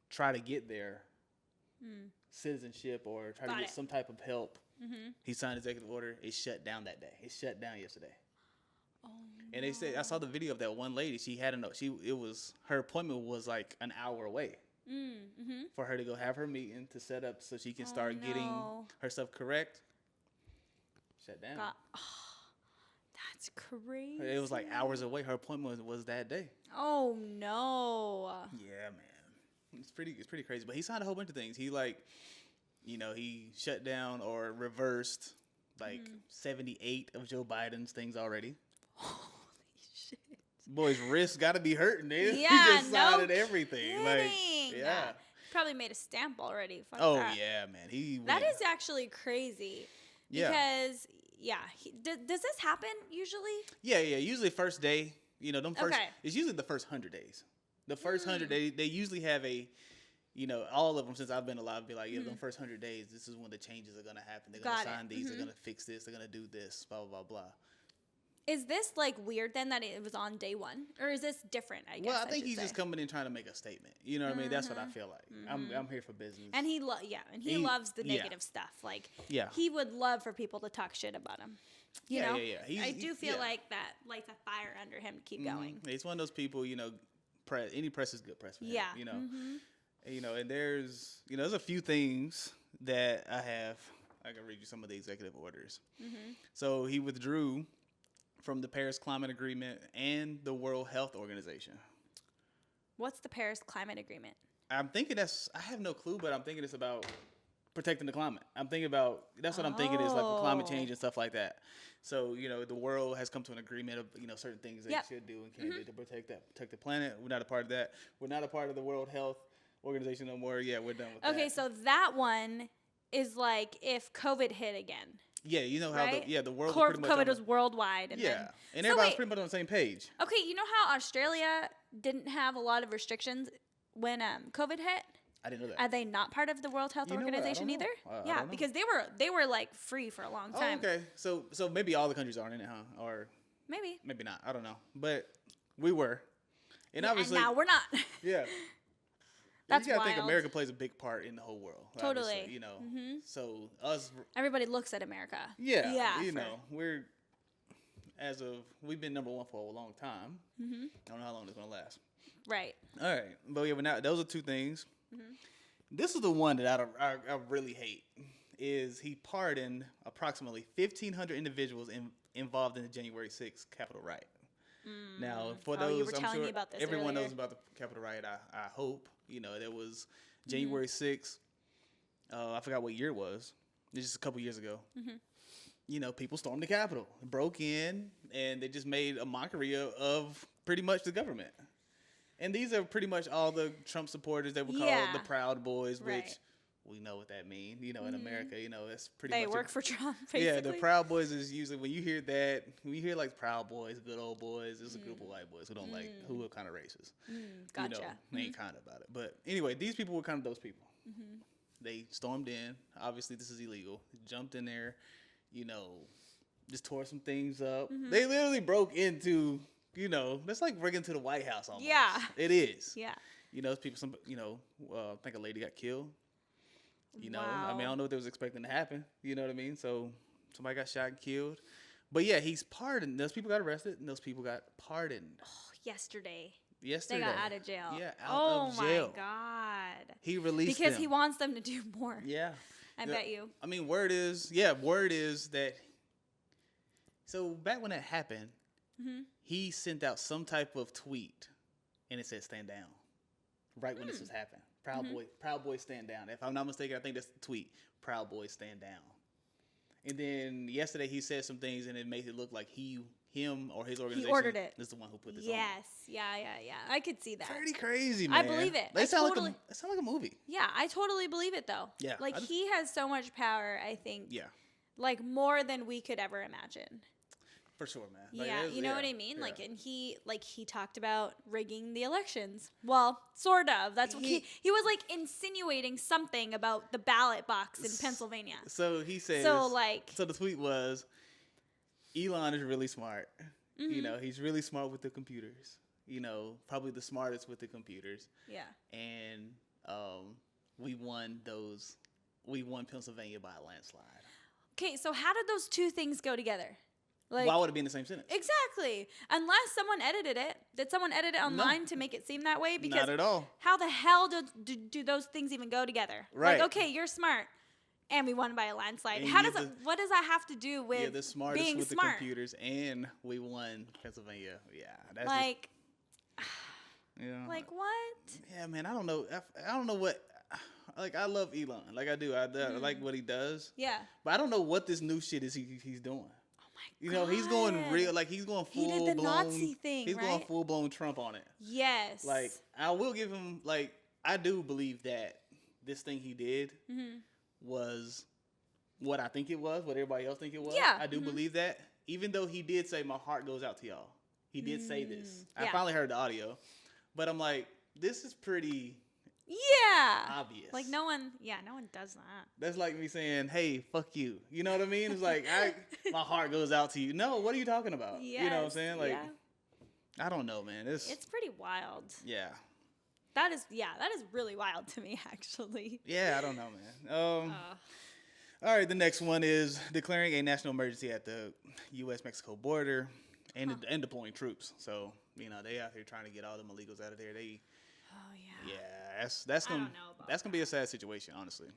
try to get their citizenship or try to get some type of help. He signed executive order. It shut down that day. It shut down yesterday. Oh, and they said I saw the video of that one lady. Her appointment was like an hour away. For her to go have her meeting to set up so she can start getting herself correct. Shut down. That's crazy. It was like hours away. Her appointment was that day. Oh no. Yeah, man. It's pretty crazy. But he signed a whole bunch of things. He he shut down or reversed like 78 of Joe Biden's things already. Holy shit. Boy's wrist got to be hurting, dude. Yeah, he just signed everything. Kidding. Like, yeah. Probably made a stamp already. Fuck oh that. yeah, man. That is actually crazy. Because does this happen usually? Yeah. Usually first day, you know, it's usually the first 100 days. The first 100 days, they usually have all of them since I've been alive be like, the first 100 days, this is when the changes are going to happen. They're going to sign these, they're going to fix this, they're going to do this, blah, blah, blah, blah. Is this like weird then that it was on day one? Or is this different, I guess? Well, I think he's just coming in trying to make a statement. You know what I mean? That's what I feel like. I'm here for business. And he loves the negative stuff. Like, he would love for people to talk shit about him. You know? I do feel like that lights a fire under him to keep going. He's one of those people, any press is good press for him. And there's a few things that I can read you some of the executive orders. So he withdrew from the Paris Climate Agreement and the World Health Organization. What's the Paris Climate Agreement? I'm thinking I have no clue, but I'm thinking it's about protecting the climate. I'm thinking about, that's what I'm thinking is like for climate change and stuff like that. So, you know, the world has come to an agreement of, you know, certain things they should do and can't do to protect the planet. We're not a part of that. We're not a part of the World Health Organization no more. Yeah, we're done with that. Okay, so that one is like if COVID hit again. Yeah, you know how the world COVID was worldwide. And and everybody's pretty much on the same page. Okay, you know how Australia didn't have a lot of restrictions when COVID hit? I didn't know that. Are they not part of the World Health Organization either? Yeah, because they were like free for a long time. Oh, okay. So maybe all the countries aren't in it, huh? Or maybe not. I don't know. But we were. And obviously, and now we're not. Yeah. That's you gotta wild. think America plays a big part in the whole world. Totally. You know. So us. Everybody looks at America. Yeah. You know, we've been number one for a long time. I don't know how long it's gonna last. Right. All right, but yeah, but now those are two things. This is the one that I really hate. Is he pardoned approximately 1,500 individuals involved in the January 6th Capitol riot. Now, for those, you were I'm telling sure me about this everyone earlier. knows about the Capitol riot. I hope, you know, there was January 6th. I forgot what year it was. It was just a couple years ago. You know, people stormed the Capitol, broke in, and they just made a mockery of pretty much the government. And these are pretty much all the Trump supporters that we call the Proud Boys, which we know what that means. You know, in America, you know, it's pretty much. They work for Trump, basically. Yeah, the Proud Boys is usually, when you hear that, when you hear like Proud Boys, good old boys, it's a group of white boys who don't like, who are kind of racist. Gotcha. You know, they ain't kind about it. But anyway, these people were kind of those people. They stormed in. Obviously, this is illegal. Jumped in there, you know, just tore some things up. They literally broke into. You know, that's like breaking into the White House almost. Yeah. It is. Yeah. You know, people, I think a lady got killed. You know, I mean, I don't know what they was expecting to happen. You know what I mean? So somebody got shot and killed. But yeah, he's pardoned. Those people got arrested and those people got pardoned. Oh, yesterday. They got out of jail. Yeah, out of jail. Oh my God. He released because them. he wants them to do more. Yeah. I bet you. I mean, word is that. So back when that happened, he sent out some type of tweet, and it said "stand down." Right when this was happening, Proud Boys stand down. If I'm not mistaken, I think that's the tweet. Proud Boys stand down. And then yesterday he said some things, and it made it look like him or his organization ordered it. is the one who put this on. Yes, yeah. I could see that. Pretty crazy, man. I believe it. They sound like a movie. Yeah, I totally believe it though. Yeah, like he has so much power. I think. Yeah. Like more than we could ever imagine. For sure, man. Like, yeah, you know what I mean? Yeah. Like, and he talked about rigging the elections. Well, sort of. That's what he was like insinuating something about the ballot box in Pennsylvania. So he says. So the tweet was, Elon is really smart. You know, he's really smart with the computers. You know, probably the smartest with the computers. Yeah. And we won Pennsylvania by a landslide. Okay, so how did those two things go together? Like, why would it be in the same sentence? Exactly. Unless someone edited it. Did someone edit it online to make it seem that way? Because not at all. How the hell do those things even go together? Right. Like, okay, you're smart, and we won by a landslide. And what does that have to do with the smartest being with smart? The computers, and we won Pennsylvania. Yeah, that's like, like what? Yeah, man, I don't know what. Like, I love Elon. Like, I do. I like what he does. Yeah. But I don't know what this new shit is he's doing. You know, God. he's going real, like he's going full blown. He did the Nazi thing, He's right? going full blown Trump on it. Yes. Like, I will give him, like, I do believe that this thing he did was what I think it was, what everybody else think it was. Yeah. I do believe that. Even though he did say, my heart goes out to y'all. He did say this. Yeah. I finally heard the audio. But I'm like, this is pretty... obvious. Like no one does that. That's like me saying, "Hey, fuck you." You know what I mean? It's like my heart goes out to you. No, what are you talking about? Yes, you know what I'm saying? Like, I don't know, man. It's pretty wild. Yeah. That is really wild to me, actually. Yeah, I don't know, man. All right, the next one is declaring a national emergency at the U.S.-Mexico border and deploying troops. So, you know, they out here trying to get all them illegals out of there. Yeah, that's gonna be a sad situation, honestly.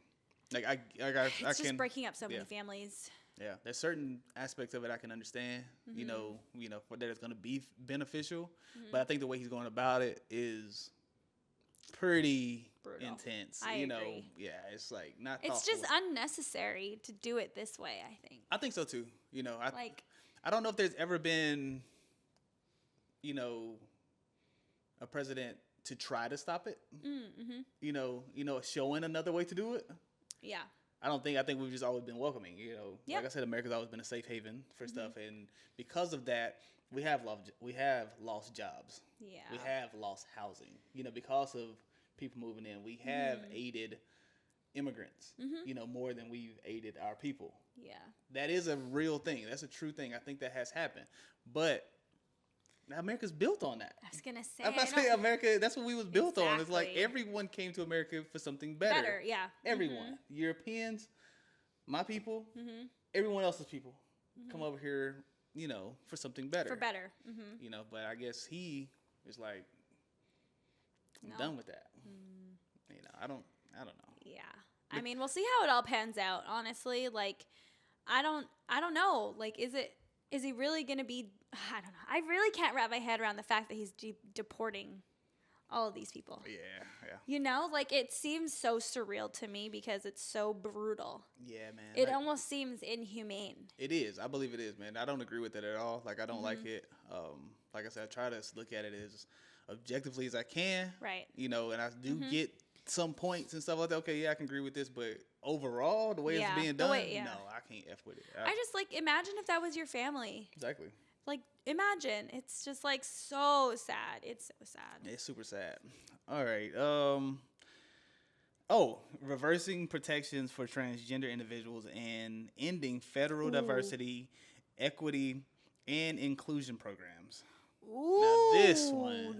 Like it's just breaking up so many families. Yeah, there's certain aspects of it I can understand. You know, for that it's gonna be beneficial. But I think the way he's going about it is pretty brutal. intense. I agree. Yeah, it's like not. It's thoughtful. just unnecessary to do it this way, I think. I think so too. I don't know if there's ever been, a president to try to stop it. Showing another way to do it. Yeah. I think we've just always been welcoming. Like I said, America's always been a safe haven for stuff, and because of that, we have lost jobs. Yeah. We have lost housing. Because of people moving in, we have aided immigrants. More than we've aided our people. Yeah. That is a real thing. That's a true thing. I think that has happened, but America's built on that. I was gonna say. I'm not saying America. That's what we was built on. It's like everyone came to America for something better. Yeah. Everyone, Europeans, my people, everyone else's people, come over here, for something better. For better. But I guess he is like, I'm done with that. I don't know. Yeah. I mean, we'll see how it all pans out. Honestly, like, I don't know. Like, is he really gonna be? I don't know. I really can't wrap my head around the fact that he's deporting all of these people. Yeah. Like, it seems so surreal to me because it's so brutal. Yeah, man. It almost seems inhumane. It is. I believe it is, man. I don't agree with it at all. Like, I don't like it. Like I said, I try to look at it as objectively as I can. Right. And I do get some points and stuff like that. Okay, yeah, I can agree with this, but overall, the way it's being done, no, I can't F with it. I just, like, imagine if that was your family. Exactly. Like, imagine. It's just, like, so sad. It's so sad. It's super sad. All right. Reversing protections for transgender individuals and ending federal diversity, equity, and inclusion programs. Ooh, now this one is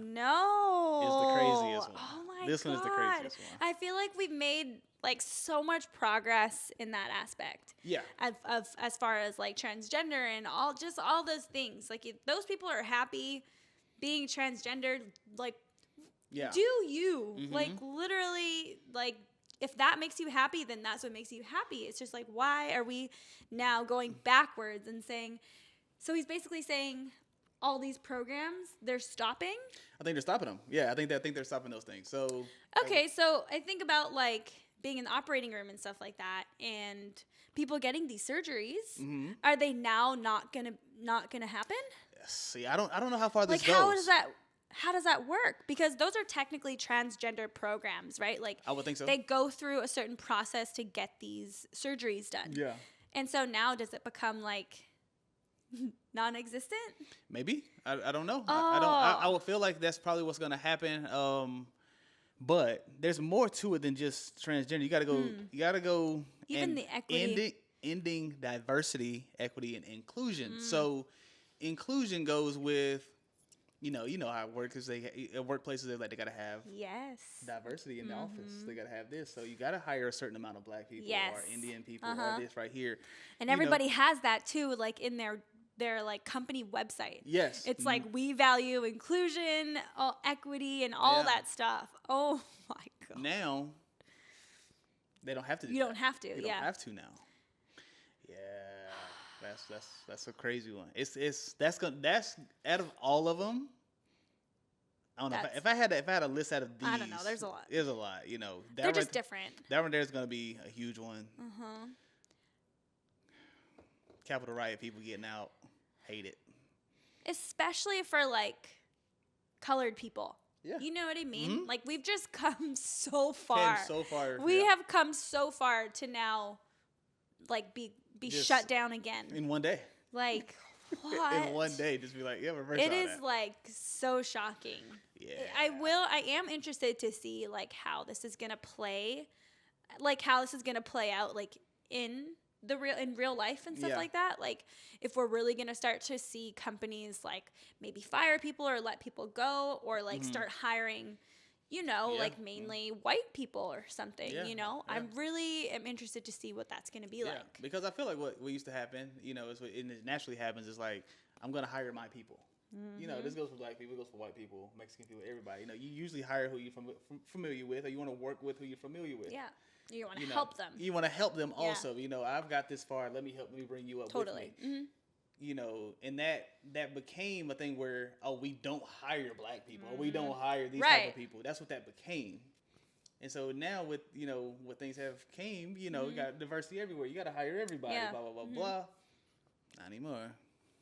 the craziest one. Oh my this God. one is the craziest one. I feel like we've made like so much progress in that aspect. Yeah. Of as far as like transgender and all those things. Like if those people are happy being transgender, like do you. Like literally like if that makes you happy, then that's what makes you happy. It's just like, why are we now going backwards and saying, so he's basically saying all these programs, they're stopping? I think they're stopping them. Yeah, I think they're stopping those things. So okay, so I think about like being in the operating room and stuff like that, and people getting these surgeries. Are they now not gonna happen? See, I don't know how far this like goes. How does that work? Because those are technically transgender programs, right? Like I would think so. They go through a certain process to get these surgeries done. Yeah. And so now does it become like non-existent? Maybe. I don't know. Oh. I would feel like that's probably what's going to happen. But there's more to it than just transgender. You got to go even the equity ending diversity, equity, and inclusion. So inclusion goes with you know how it works. Workplaces they got to have diversity in the office. They got to have this. So you got to hire a certain amount of black people or Indian people or this right here. And everybody has that too, like in their like company website. Yes. It's like we value inclusion, equity, and all that stuff. Oh my God. Now they don't have to do You don't have to. You don't have to now. Yeah. That's a crazy one. That's out of all of them. I don't know if I had a list out of these. I don't know. There's a lot. There's a lot. They're just different. That one there is gonna be a huge one. Capitol riot, people getting out, hate it. Especially for like colored people. Yeah. You know what I mean? Like we've just come so far. We yeah. have come so far to now, like be just shut down again in one day. Like what? In one day, just be like, yeah, reverse. It is like so shocking. Yeah. I am interested to see like how this is gonna play, out like in real life and stuff like that. Like if we're really gonna start to see companies like maybe fire people or let people go or like start hiring, like mainly white people or something. I really am interested to see what that's gonna be like. Because I feel like what used to happen, is what it naturally happens is like I'm gonna hire my people. This goes for black people, it goes for white people, Mexican people, everybody. You usually hire who you're familiar with, or you want to work with who you're familiar with. Yeah. You want to help them. You want to help them also. I've got this far. Let me bring you up with me. And that became a thing where, we don't hire black people. Or we don't hire these type of people. That's what that became. And so now with, what things have came, you got diversity everywhere. You got to hire everybody, blah, blah, blah, blah. Not anymore.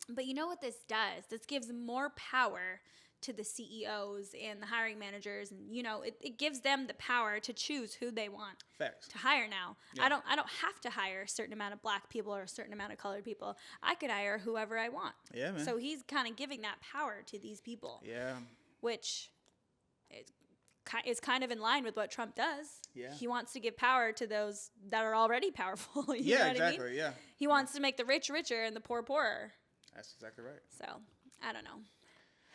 But you know what this does? This gives more power to the CEOs and the hiring managers, and it gives them the power to choose who they want to hire now. Yeah. I don't have to hire a certain amount of black people or a certain amount of colored people. I could hire whoever I want. Yeah, man. So he's kind of giving that power to these people. Yeah. Which is kind of in line with what Trump does. Yeah. He wants to give power to those that are already powerful. You yeah, know exactly. What I mean? Yeah. He wants to make the rich richer and the poor poorer. That's exactly right. So, I don't know.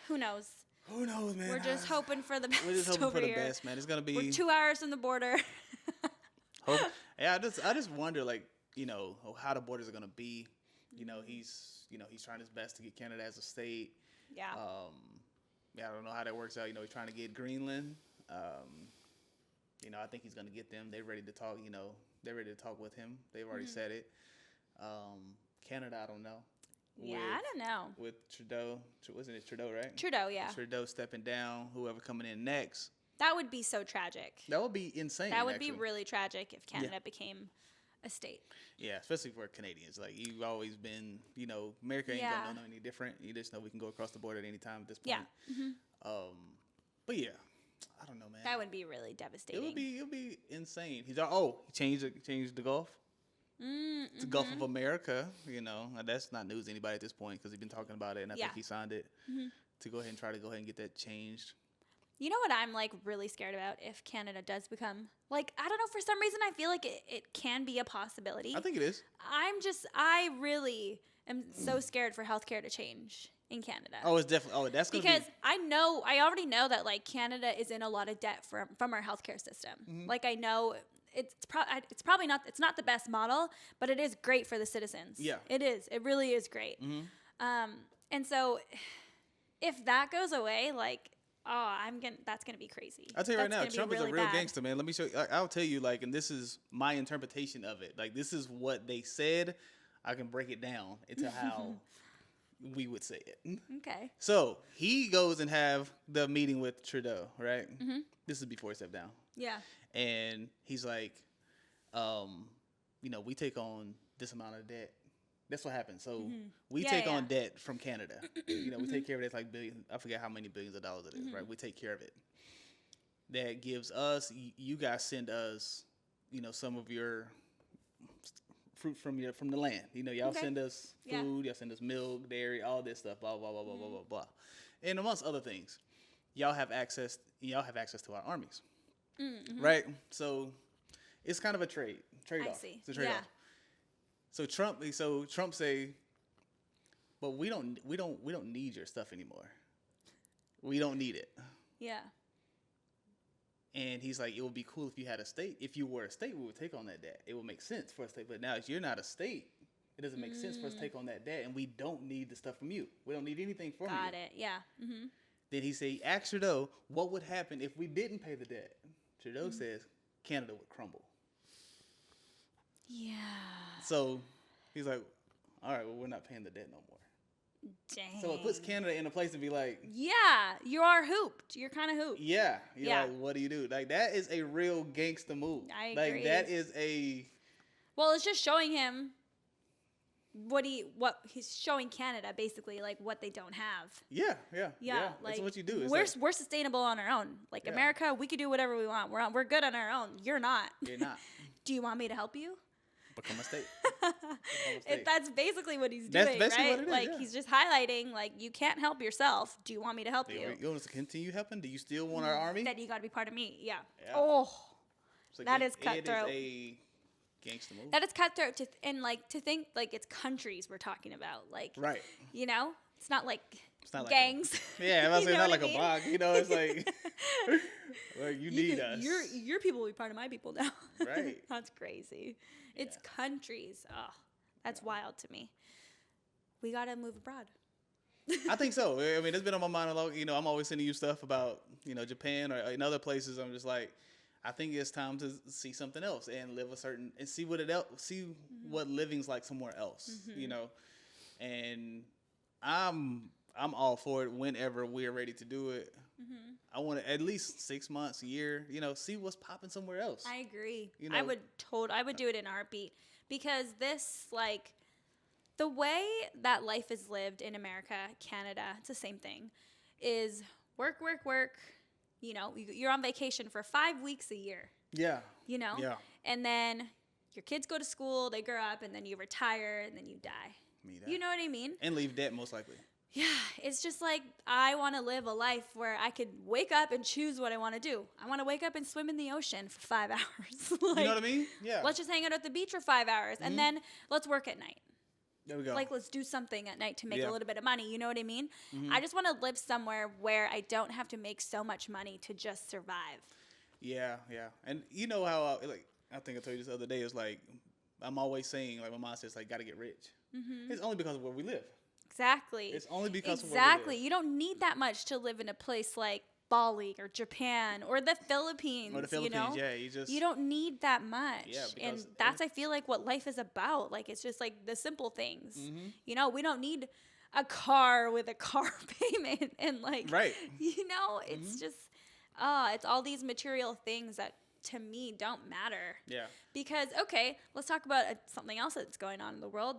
Who knows? Who knows, man? We're just hoping for the best. We're just hoping for the best, man. It's gonna be. We're 2 hours from the border. Yeah, I just wonder, like, how the borders are gonna be. He's trying his best to get Canada as a state. Yeah. Yeah, I don't know how that works out. He's trying to get Greenland. I think he's gonna get them. They're ready to talk. They're ready to talk with him. They've already said it. Canada, I don't know. Yeah, I don't know. With Trudeau, wasn't it Trudeau, right? Trudeau, yeah. Trudeau stepping down, whoever coming in next. That would be so tragic. That would be insane. That would be really tragic if Canada became a state. Yeah, especially for Canadians. Like, you've always been, America ain't gonna know any different. You just know we can go across the border at any time at this point. Yeah. Mm-hmm. But yeah, I don't know, man. That would be really devastating. It would be insane. He changed the Gulf. The Gulf of America, that's not news to anybody at this point because he's been talking about it, and I think he signed it to go ahead and get that changed. You know what I'm really scared about if Canada does become I don't know, for some reason I feel like it can be a possibility. I think it is. I really am so scared for healthcare to change in Canada. Oh, it's definitely. Oh, that's gonna because I already know that Canada is in a lot of debt from our healthcare system. Mm-hmm. I know. It's probably not. It's not the best model, but it is great for the citizens. Yeah, it is. It really is great. Mm-hmm. And so, if that goes away, that's gonna be crazy. I'll tell you right now, Trump is a real gangster, man. Let me show you. I'll tell you, and this is my interpretation of it. This is what they said. I can break it down into how we would say it. Okay. So he goes and have the meeting with Trudeau, right? Mm-hmm. This is before he stepped down. Yeah. And he's like, we take on this amount of debt. That's what happens. So we take on debt from Canada. We take care of it. It's billion. I forget how many billions of dollars it is, right? We take care of it. That gives us. You guys send us, some of your fruit from the land. Y'all send us food. Y'all send us milk, dairy, all this stuff. Blah blah blah blah blah blah blah. And amongst other things, y'all have access to our armies. Mm-hmm. Right, so it's kind of a trade-off. I see. It's a trade-off. Yeah. So Trump say, but we don't need your stuff anymore. We don't need it. Yeah. And he's like, it would be cool if you had a state. If you were a state, we would take on that debt. It would make sense for a state. But now, if you're not a state, it doesn't make sense for us to take on that debt, and we don't need the stuff from you. We don't need anything from you. Got it. Yeah. Mm-hmm. Then he said, ask Trudeau, what would happen if we didn't pay the debt? Trudeau says Canada would crumble. Yeah. So he's like, all right, well, we're not paying the debt no more. Dang. So it puts Canada in a place to be like, yeah, you are hooped. You're kind of hooped. Yeah. You're like, what do you do? That is a real gangster move. I agree. That is a. Well, it's just showing him what he's showing Canada, basically, what they don't have. Yeah. That's what you do. We're sustainable on our own. America, we can do whatever we want. We're good on our own. You're not. You're not. Do you want me to help you? Become a state. That's basically what he's doing, That's basically right? what it is, He's just highlighting, you can't help yourself. Do you want me to help you? You want us to continue helping? Do you still want our army? Then you got to be part of me. Yeah. Oh, that is cutthroat. It is a gangster move. That is cutthroat to think it's countries we're talking about. Right. It's not like it's gangs. Yeah, I was saying not like a block. It's like you need us. Your people will be part of my people now. Right. That's crazy. Yeah. It's countries. Oh, that's wild to me. We gotta move abroad. I think so. I mean, it's been on my mind a lot. I'm always sending you stuff about Japan or in other places. I'm just like, I think it's time to see something else and live and see what living's like somewhere else. And I'm all for it whenever we're ready to do it. I want to at least 6 months, a year, see what's popping somewhere else. I agree. I would do it in a heartbeat, because this, like, the way that life is lived in America, Canada, it's the same thing, is work, work, work. You're on vacation for 5 weeks a year. Yeah. Yeah. And then your kids go to school, they grow up, and then you retire, and then you die. You know what I mean? And leave debt, most likely. Yeah, it's just like, I want to live a life where I could wake up and choose what I want to do. I want to wake up and swim in the ocean for 5 hours. You know what I mean? Yeah. Let's just hang out at the beach for 5 hours, and then let's work at night. There we go. Like, let's do something at night to make a little bit of money. You know what I mean? I just want to live somewhere where I don't have to make so much money to just survive. Yeah. And you know how, I think I told you this the other day, it's like, I'm always saying, like my mom says, like, got to get rich. It's only because of where we live. Exactly. It's only because of where we live. Exactly. You don't need that much to live in a place like Bali or Japan or the Philippines. Yeah. You don't need that much. Yeah, and that's, I feel like, what life is about. Like, it's just like the simple things. We don't need a car with a car payment and, like, right. It's just, it's all these material things that, to me, don't matter. Yeah. Because, okay, let's talk about something else that's going on in the world,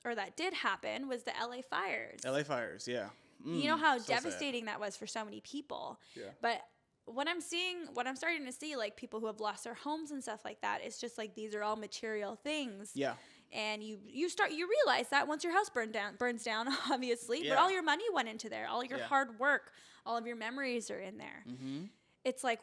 or that did happen, was the LA fires. LA fires, yeah. You know how so devastating that was for so many people. Yeah. But what I'm starting to see, like, people who have lost their homes and stuff like that, it's just like, these are all material things. Yeah. And you realize that once your house burns down, obviously, but all your money went into there, all your hard work, all of your memories are in there. It's like,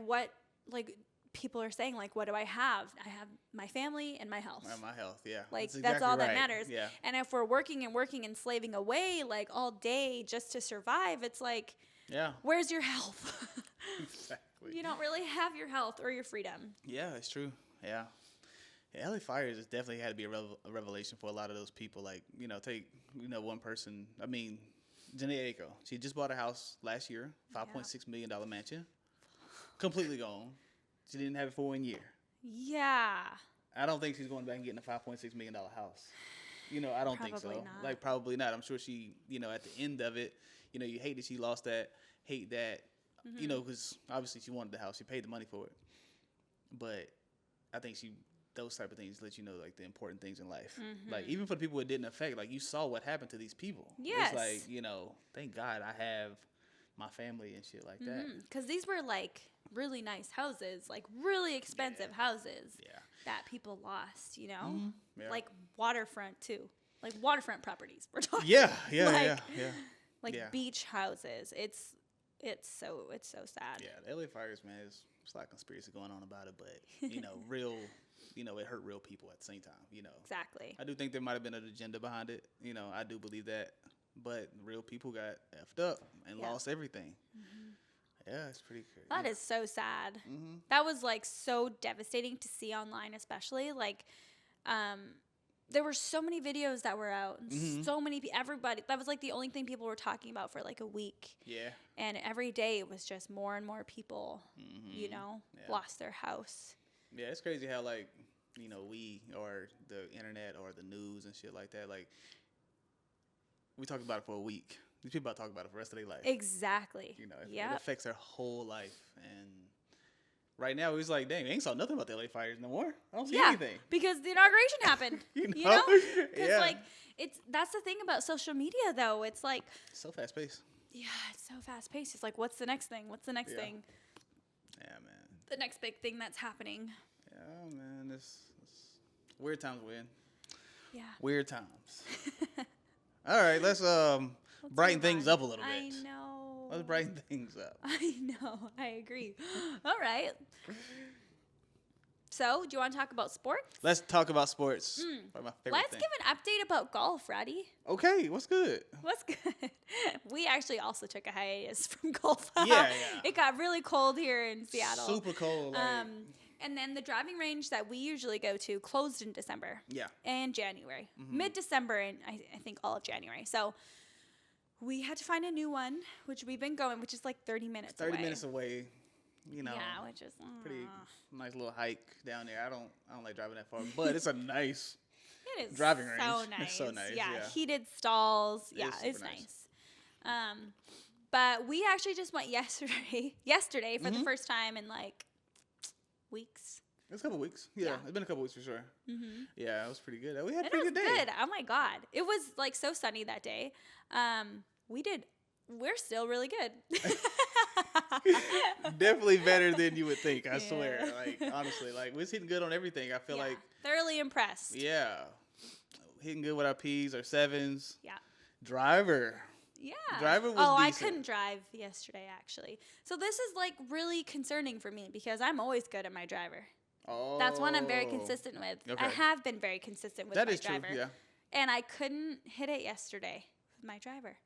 people are saying, like, what do I have? I have my family and my health. My health, yeah. Like, that's all right. that matters. Yeah. And if we're working and slaving away, like, all day just to survive, it's like, where's your health? Exactly. You don't really have your health or your freedom. Yeah, it's true. Yeah. LA fires has definitely had to be a revelation for a lot of those people. Like, take, one person. I mean, Janae Aiko. She just bought a house last year, $5.6 million mansion. Completely gone. She didn't have it for 1 year. Yeah. I don't think she's going back and getting a $5.6 million house. I don't think so. Not. Like, probably not. I'm sure she, at the end of it, you hate that she lost that, hate that, because obviously she wanted the house. She paid the money for it. But I think those type of things let you know, like, the important things in life. Like, even for the people it didn't affect, like, you saw what happened to these people. Yes. It's like, thank God I have my family and shit like that. Because these were, like, really nice houses, like, really expensive houses that people lost, like waterfront too, like waterfront properties we're talking. Like beach houses. It's so sad. Yeah, the LA fires, man, it's a lot of conspiracy going on about it, but real, it hurt real people at the same time. Exactly. I do think there might have been an agenda behind it. I do believe that, but real people got effed up and lost everything. Yeah, it's pretty crazy. That is so sad. That was, like, so devastating to see online, especially. Like, there were so many videos that were out, and so many everybody. That was, like, the only thing people were talking about for, like, a week. Yeah. And every day it was just more and more people, lost their house. Yeah, it's crazy how, like, we or the internet or the news and shit like that, like, we talk about it for a week. These people about to talk about it for the rest of their life. Exactly. It affects their whole life. And right now, it's like, dang, I ain't saw nothing about the LA fires no more. I don't see anything. Because the inauguration happened. Because, like, that's the thing about social media, though. It's like, so fast paced. Yeah, it's so fast paced. It's like, what's the next thing? What's the next thing? Yeah, man. The next big thing that's happening. Yeah, man. It's weird times we're in. Yeah. Weird times. All right, let's brighten things up a little bit. I know. Let's brighten things up. I know. I agree. All right. So, do you want to talk about sports? Let's talk about sports. My favorite Let's thing. give an update about golf, Roddy. Okay, what's good? What's good? We actually also took a hiatus from golf. Yeah. It got really cold here in Seattle. Super cold. Like, and then the driving range that we usually go to closed in December. Yeah. And January. Mid-December and I think all of January. So we had to find a new one, which we've been going, which is like 30 minutes away. 30 minutes away. Yeah, which is pretty nice little hike down there. I don't like driving that far, but it's a nice it is driving range. So nice. It's so nice. Yeah, heated stalls. Yeah, it's nice. nice. But we actually just went yesterday for the first time in like weeks. It's a couple weeks. Yeah, it's been a couple weeks for sure. Yeah, it was pretty good. We had a It pretty was good day. good. Oh my God. It was like so sunny that day. We're still really good. Definitely better than you would think, I swear. Like, honestly, like, we're hitting good on everything. I feel like. Thoroughly impressed. Yeah. Hitting good with our P's, our 7s. Yeah. Driver. Yeah. Driver was decent. I decent. couldn't drive yesterday, actually. So this is like really concerning for me because I'm always good at my driver. Oh. That's one I'm very consistent with. Okay. I have been very consistent with that my is driver. True, yeah. And I couldn't hit it yesterday with my driver.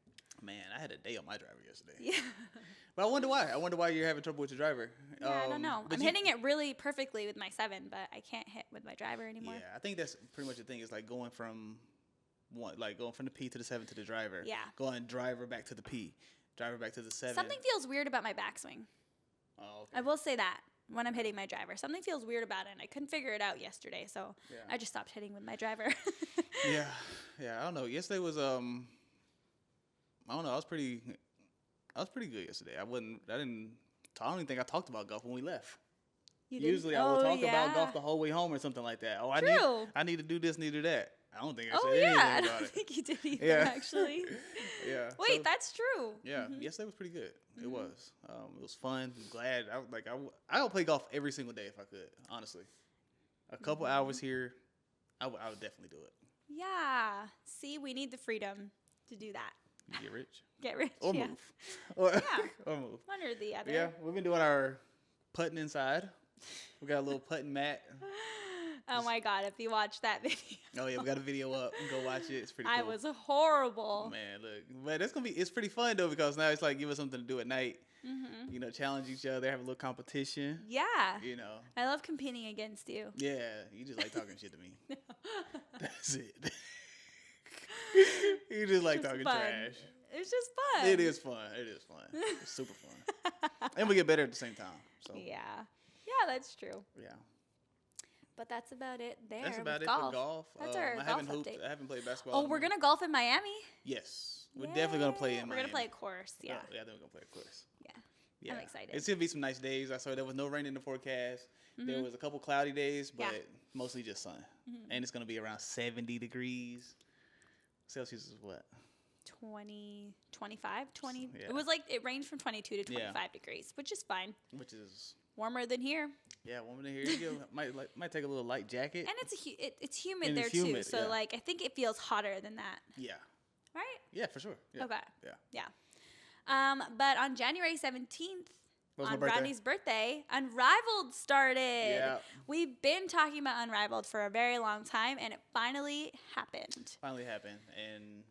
Man, I had a day on my driver yesterday. Yeah. But I wonder why. I wonder why you're having trouble with your driver. Yeah, I don't know. I'm hitting it really perfectly with my 7, but I can't hit with my driver anymore. Yeah, I think that's pretty much the thing. Is like going from the P to the 7 to the driver. Yeah. Going driver back to the P, driver back to the 7. Something feels weird about my backswing. Oh, okay. I will say that when I'm hitting my driver. Something feels weird about it, and I couldn't figure it out yesterday, so I just stopped hitting with my driver. Yeah. I don't know. Yesterday was I don't know. I was pretty good yesterday. I don't even think I talked about golf when we left. You didn't? Usually I will talk about golf the whole way home or something like that. Oh, I need to do this, need to do that. I don't think I said anything about it. I don't think you did either, actually. Yeah. Wait, that's true. Yeah. Yesterday was pretty good. It was. It was fun. I'm glad. I would play golf every single day if I could. Honestly, a couple hours here, I would definitely do it. Yeah. See, we need the freedom to do that. Get rich. Get rich. Or yeah. move. Or move. One or the other. Yeah, we've been doing our putting inside. We got a little putting mat. Oh my God, if you watch that video. Oh yeah, we got a video up. Go watch it. It's pretty cool. I was horrible. Man, look. But it's pretty fun though because now it's like give us something to do at night. You know, challenge each other, have a little competition. Yeah. You know. I love competing against you. Yeah, you just like talking shit to me. That's it. You just like talking fun. trash. It's just fun. It is fun. It's super fun. And we get better at the same time. So Yeah, that's true. Yeah. But that's about it there. That's about it golf. for golf. That's our golf update. I haven't played basketball. Oh, we're going to golf in Miami? Yes. We're definitely going to play in Miami. We're going to play a course, yeah. Yeah, I think we're going to play a course. Yeah. I'm excited. It's going to be some nice days. I saw there was no rain in the forecast. There was a couple cloudy days, but mostly just sun. And it's going to be around 70 degrees. Celsius is what? 20, 25, 20. Yeah. It was like, it ranged from 22 to 25 degrees, which is fine. Which is warmer than here. Yeah, warmer than here. You might take a little light jacket. And it's humid and there it's humid, too. So like I think it feels hotter than that. Yeah. Right? Yeah, for sure. Yeah. Okay. Yeah. But on January 17th, on birthday? Rodney's birthday, Unrivaled started. Yeah. We've been talking about Unrivaled for a very long time, and it finally happened. And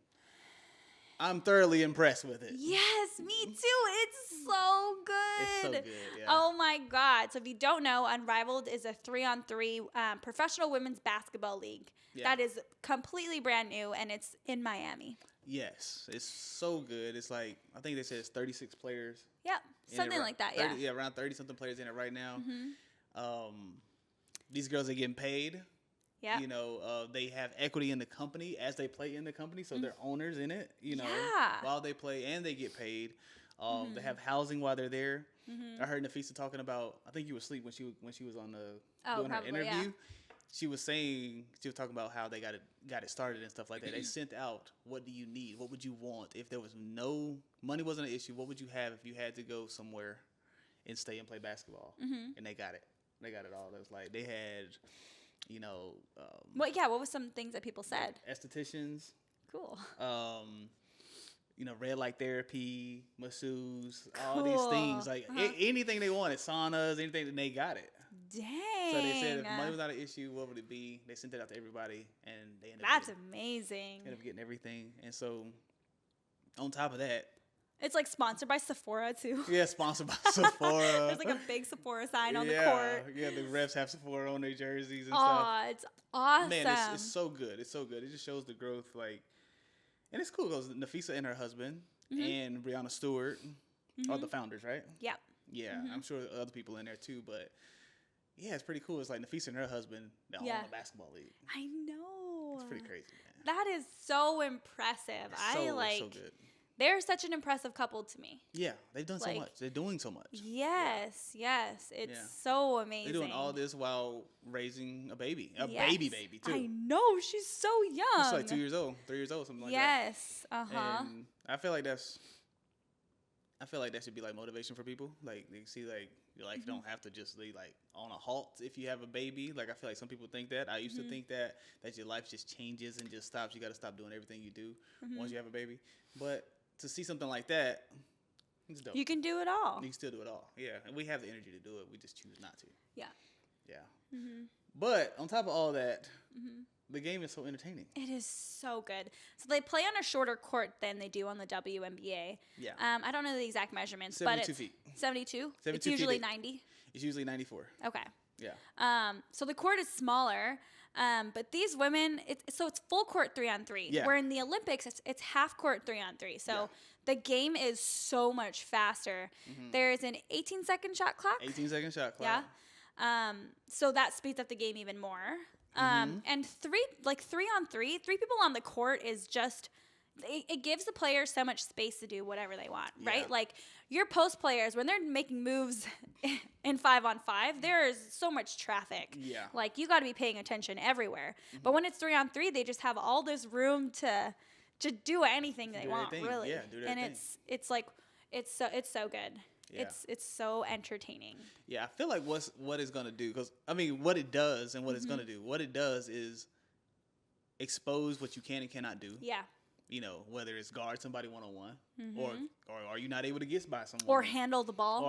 I'm thoroughly impressed with it. Yes, me too. It's so good. It's so good, yeah. Oh my God. So if you don't know, Unrivaled is a 3-on-3 professional women's basketball league. Yeah. That is completely brand new, and it's in Miami. Yes, it's so good. It's like, I think they said it's 36 players. Yep, something like that, 30, yeah. Around 30-something players in it right now. These girls are getting paid. Yeah. You know, they have equity in the company as they play in the company, so they're owners in it, you know, while they play, and they get paid. They have housing while they're there. I heard Nafisa talking about, I think you were asleep when she was on doing her interview. Yeah. She was talking about how they got it started and stuff like that. They sent out, what do you need? What would you want? If there was no, money wasn't an issue, what would you have if you had to go somewhere and stay and play basketball? And they got it. They got it all. It was like, they had, you know. What was some things that people said? Estheticians. Cool. You know, red light therapy, masseuse, all these things. Like anything they wanted, saunas, anything, and they got it. Dang. So they said if money was not an issue, what would it be? They sent it out to everybody, and they ended That's amazing. Ended up getting everything. And so, on top of that, it's like sponsored by Sephora too. Yeah, sponsored by Sephora. There's like a big Sephora sign on the court. Yeah, the refs have Sephora on their jerseys and stuff. Oh, it's awesome. Man, it's so good. It's so good. It just shows the growth, like, and it's cool because Nafisa and her husband and Brianna Stewart are the founders, right? Yeah. Yeah, I'm sure other people in there too, but yeah, it's pretty cool. It's like Nafisa and her husband, they own a basketball league. I know. It's pretty crazy, man. That is so impressive. It's so good. They're such an impressive couple to me. Yeah, they've done so much. They're doing so much. Yes, yes. It's so amazing. They're doing all this while raising a baby. Baby, too. I know. She's so young. She's like 2 years old, 3 years old, something like that. Yes. Uh-huh. And I feel like that should be like motivation for people. Like they see like your life don't have to just be like on a halt if you have a baby. Like I feel like some people think that. I used to think that your life just changes and just stops. You got to stop doing everything you do once you have a baby. But to see something like that, it's dope. You can do it all. You can still do it all. Yeah, and we have the energy to do it. We just choose not to. Yeah. Yeah. But on top of all that, the game is so entertaining. It is so good. So they play on a shorter court than they do on the WNBA. Yeah. I don't know the exact measurements, 72 but it's feet. 72? 72 it's usually feet. 90. It's usually 94. Okay. Yeah. So the court is smaller, but these women, it's full court 3-on-3. Yeah. Where in the Olympics, it's half court 3-on-3. So the game is so much faster. There's an 18-second shot clock. 18-second shot clock. Yeah. So that speeds up the game even more. And 3-on-3, 3 people on the court is just, it gives the players so much space to do whatever they want, right? Yeah. Like your post players, when they're making moves in 5-on-5, there is so much traffic. Yeah. Like you got to be paying attention everywhere. But when it's 3-on-3, they just have all this room to do anything they want, really. Yeah, do their and thing. it's so good. Yeah. It's so entertaining. Yeah, I feel like what it's gonna do, because I mean, what it does and what it's gonna do. What it does is expose what you can and cannot do. Yeah. You know, whether it's guard somebody 1-on-1, or are you not able to get by someone, or handle the ball,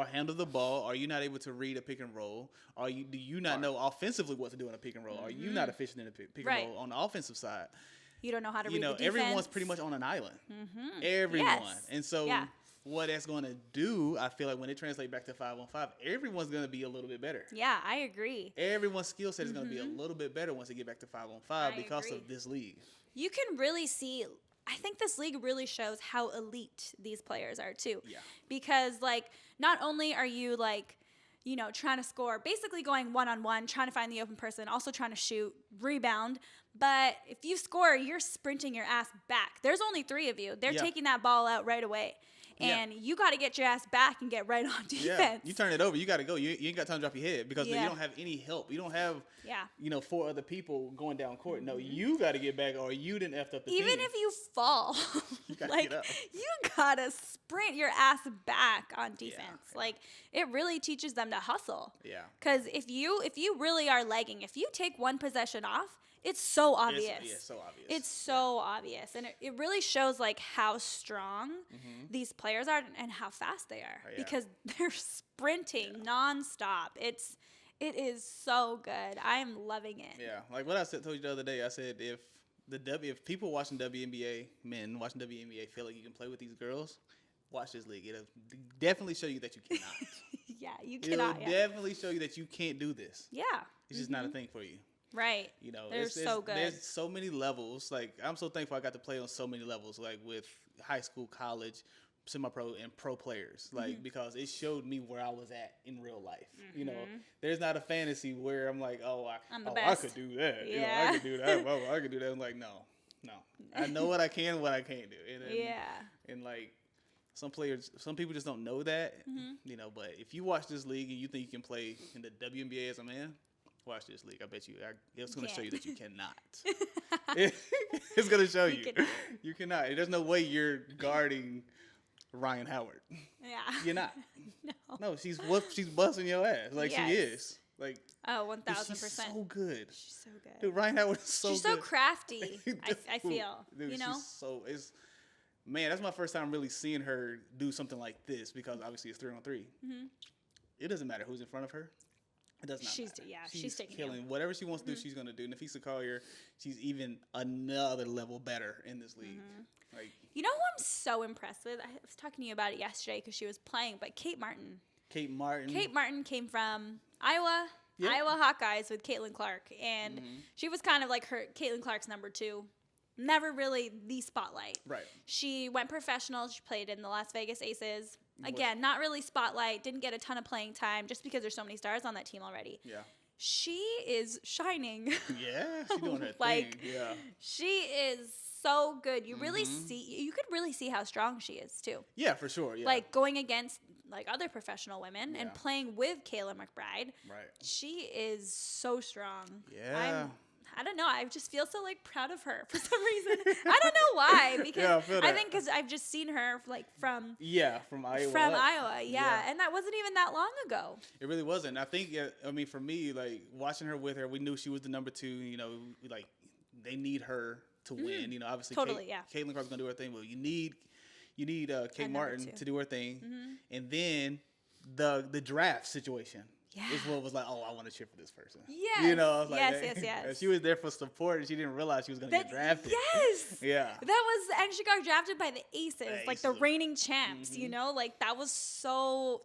Are you not able to read a pick and roll? Do you not know offensively what to do in a pick and roll? Are you not efficient in a pick and roll on the offensive side? You don't know how to read the defense. Everyone's pretty much on an island. Everyone. Yes. And so what that's going to do, I feel like when it translates back to 5-on-5, everyone's going to be a little bit better. Yeah, I agree. Everyone's skill set is going to be a little bit better once they get back to 5-on-5 because of this league. You can really see, I think this league really shows how elite these players are too. Yeah. Because like, not only are you like, you know, trying to score, basically going 1-on-1, trying to find the open person, also trying to shoot, rebound. But if you score, you're sprinting your ass back. There's only 3 of you. They're taking that ball out right away. And you got to get your ass back and get right on defense. Yeah, you turn it over. You got to go. You ain't got time to drop your head because you don't have any help. You don't have, 4 other people going down court. No, you got to get back or you didn't effed up the Even team. if you fall, you got to like, get up. You got to sprint your ass back on defense. Yeah. Like, it really teaches them to hustle. Yeah. Because if you really are lagging, if you take one possession off, it's so obvious. It's so obvious. It's so obvious. And it really shows, like, how strong these players are and how fast they are. Because they're sprinting nonstop. It is so good. I am loving it. Yeah. Like what I told you the other day, I said if people watching WNBA, men watching WNBA feel like you can play with these girls, watch this league. It'll definitely show you that you cannot. You cannot. It'll definitely show you that you can't do this. Yeah. It's just not a thing for you. Right. You know, they're so good. There's so many levels. Like, I'm so thankful I got to play on so many levels, like with high school, college, semi-pro, and pro players. Like, because it showed me where I was at in real life. You know, there's not a fantasy where I'm like, I could do that. Yeah. You know, I could do that. I could do that. I'm like, no. I know what I can and what I can't do. And like, some people just don't know that. You know, but if you watch this league and you think you can play in the WNBA as a man, watch this league. I bet you it's going to show you that you cannot. It's going to show you. You cannot. There's no way you're guarding Ryan Howard. Yeah. You're not. No, she's busting your ass. Like, she is. Like, 1,000%. She's so good. She's so good. Dude, Ryan Howard is so good. She's so crafty, I feel. Dude, you know? Man, that's my first time really seeing her do something like this because obviously it's 3-on-3. It doesn't matter who's in front of her. It does not matter. Yeah, she's taking killing. Whatever she wants to do, she's going to do. Nafisa Collier, she's even another level better in this league. Like, you know who I'm so impressed with? I was talking to you about it yesterday because she was playing, but Kate Martin. Kate Martin came from Iowa, Iowa Hawkeyes with Caitlin Clark, and she was kind of like Caitlin Clark's number 2. Never really the spotlight. Right. She went professional. She played in the Las Vegas Aces. Again, not really spotlight. Didn't get a ton of playing time just because there's so many stars on that team already. Yeah. She is shining. Yeah, she's doing her thing. Yeah. She is so good. You could really see how strong she is too. Yeah, for sure. Yeah. Like going against like other professional women and Yeah. playing with Kayla McBride. Right. She is so strong. Yeah. I don't know. I just feel so like proud of her for some reason. I don't know why, because Yeah, I feel that. I think because I've just seen her like from Iowa. From Iowa, yeah, and that wasn't even that long ago. It really wasn't. I think, I mean, for me, like watching her with her, we knew she was the number 2. You know, like they need her to win. You know, obviously, Totally, Caitlin Clark's gonna do her thing, but you need Kate Martin to do her thing, and then the draft situation. Yeah. Is what was like, oh, I want to cheer for this person. Yes. You know, like, yes. She was there for support, and she didn't realize she was going to get drafted. Yes. Yeah. And she got drafted by the Aces, like the reigning champs, you know? Like, that was so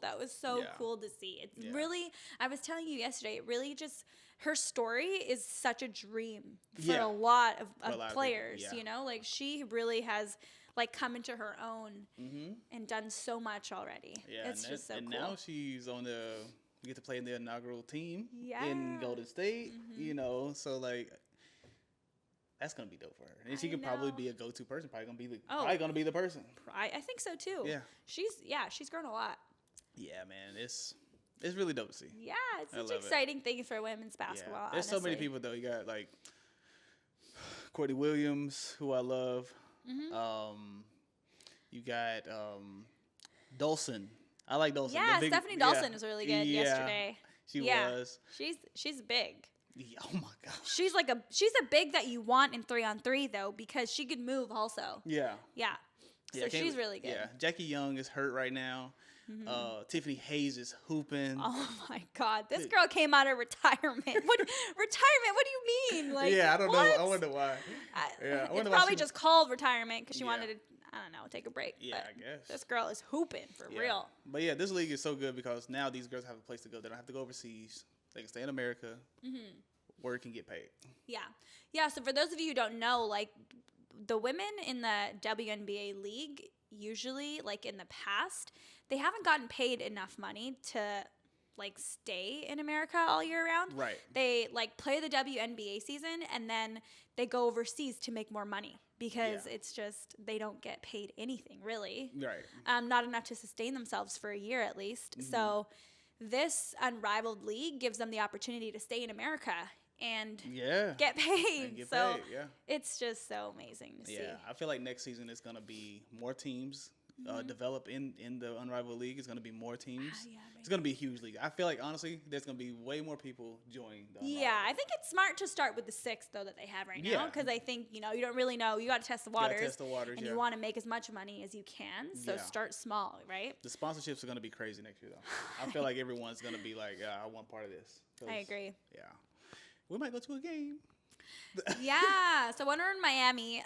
cool to see. It's really, I was telling you yesterday, it really just, her story is such a dream for a lot of players, you know? Like, she really has like come into her own and done so much already. Yeah. It's just so cool. And now she's on we get to play in the inaugural team in Golden State, you know, so like that's gonna be dope for her, and she could probably be a go-to person. Probably gonna be the person. I think so too. Yeah, she's grown a lot. Yeah, man, it's really dope to see. Yeah, it's such exciting thing for women's basketball. There's so many people though. You got like Courtney Williams, who I love. You got Dolson. I like Dolson. Yeah, Stephanie Dolson was really good yesterday. She was. She's big. Yeah, oh my gosh. She's a big that you want in 3-on-3 though, because she could move also. Yeah. Yeah. So she's really good. Yeah. Jackie Young is hurt right now. Tiffany Hayes is hooping. Oh my God, this girl came out of retirement. What retirement? What do you mean? Like, I don't know. I wonder why. It's probably just called retirement because she wanted to, I don't know, take a break. Yeah, I guess. This girl is hooping for real. But yeah, this league is so good because now these girls have a place to go. They don't have to go overseas. They can stay in America, work, and get paid. Yeah. Yeah, so for those of you who don't know, like, the women in the WNBA league, usually, like, in the past, they haven't gotten paid enough money to, like, stay in America all year round. Right. They, like, play the WNBA season, and then they go overseas to make more money. Because it's just, they don't get paid anything, really. Right. Not enough to sustain themselves for a year at least. So this unrivaled league gives them the opportunity to stay in America and get paid. It's just so amazing to see. Yeah, I feel like next season is going to be more teams develop in the unrivaled league. It's going to be more teams. It's going to be a huge league. I feel like, honestly, there's going to be way more people joining the unrivaled league. I think it's smart to start with the 6, though, that they have right now. Because I think, you know, you don't really know. You got to test the waters. And you want to make as much money as you can. So start small, right? The sponsorships are going to be crazy next year, though. I feel like everyone's going to be like, I want part of this. I agree. Yeah. We might go to a game. So when we're in Miami,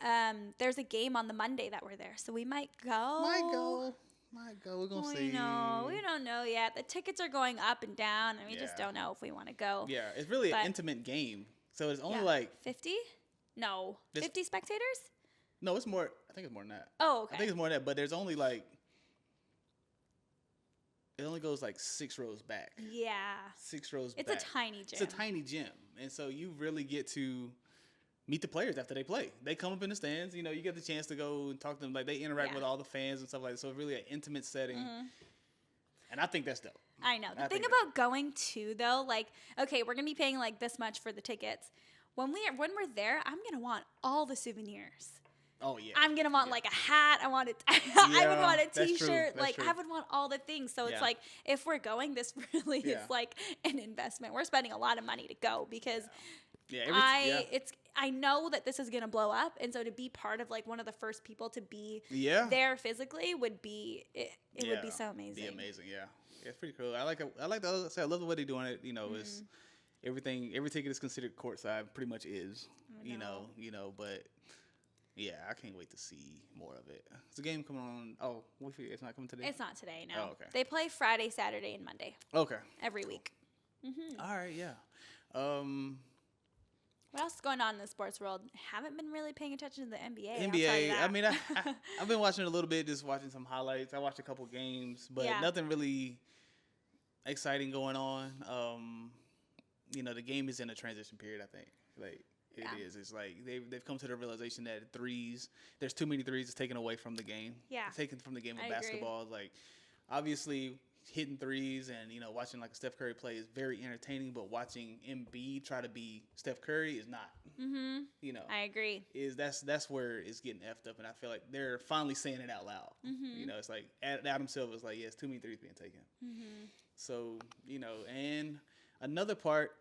there's a game on the Monday that we're there, so we might go. We're gonna see. We don't know yet. The tickets are going up and down, and we just don't know if we want to go. Yeah, it's really an intimate game, so it's only like 50. No, 50 spectators. No, it's more. I think it's more than that. Oh, okay. I think it's more than that, but there's only like. It only goes like 6 rows back. Yeah. 6 rows back. It's a tiny gym. It's a tiny gym. And so you really get to meet the players after they play. They come up in the stands. You know, you get the chance to go and talk to them. Like, they interact with all the fans and stuff like that. So it's really an intimate setting. And I think that's dope. I know. The thing about going to, though, like, okay, we're going to be paying like this much for the tickets. When we're there, I'm going to want all the souvenirs. Oh, yeah. I'm going to want, like, a hat. I want I would want a T-shirt. I would want all the things. So it's like, if we're going, this really is, like, an investment. We're spending a lot of money to go because I know that this is going to blow up. And so to be part of, like, one of the first people to be there physically would be, it would be so amazing. It'd be amazing, yeah. It's pretty cool. I like the other side. I love the way they're doing it. You know, is every ticket is considered courtside. Pretty much is. You know, but... Yeah, I can't wait to see more of it. Is the game coming on? Oh, it's not coming today? It's not today, no. Oh, okay. They play Friday, Saturday, and Monday. Okay. Every week. All right, yeah. What else is going on in the sports world? Haven't been really paying attention to the NBA. NBA, I mean, I've been watching a little bit, just watching some highlights. I watched a couple games, but nothing really exciting going on. You know, the game is in a transition period, I think. Like, It is. It's like they've come to the realization that there's too many threes. It's taken away from the game. Yeah. It's taken from the game of I basketball. agree. Like, obviously, hitting threes and, watching like Steph Curry play is very entertaining, but watching Embiid try to be Steph Curry is not. Mm-hmm. I agree. That's where it's getting effed up, and I feel like they're finally saying it out loud. Mm-hmm. It's like Adam Silver's like, it's too many threes being taken. Mm-hmm. So, and another part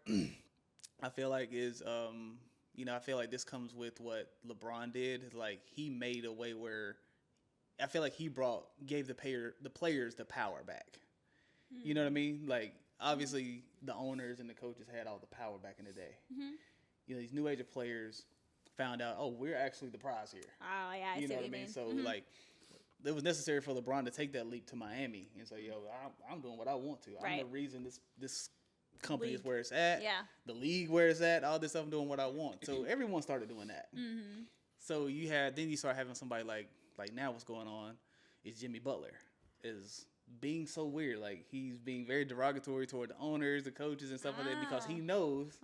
I feel like is, I feel like this comes with what LeBron did. Is like he made a way where I feel like he gave the players the power back. You know what I mean? Like, obviously, the owners and the coaches had all the power back in the day. Mm-hmm. These new age of players found out, we're actually the prize here. Oh, yeah, I see what you mean. So, like, it was necessary for LeBron to take that leap to Miami and say, I'm doing what I want to. Right. I'm the reason this company League. is where it's at. Yeah. The league where it's at, all this stuff, I'm doing what I want. So, everyone started doing that. Mm-hmm. So, you start having somebody like now what's going on is Jimmy Butler is being so weird. Like, he's being very derogatory toward the owners, the coaches, and stuff like that because he knows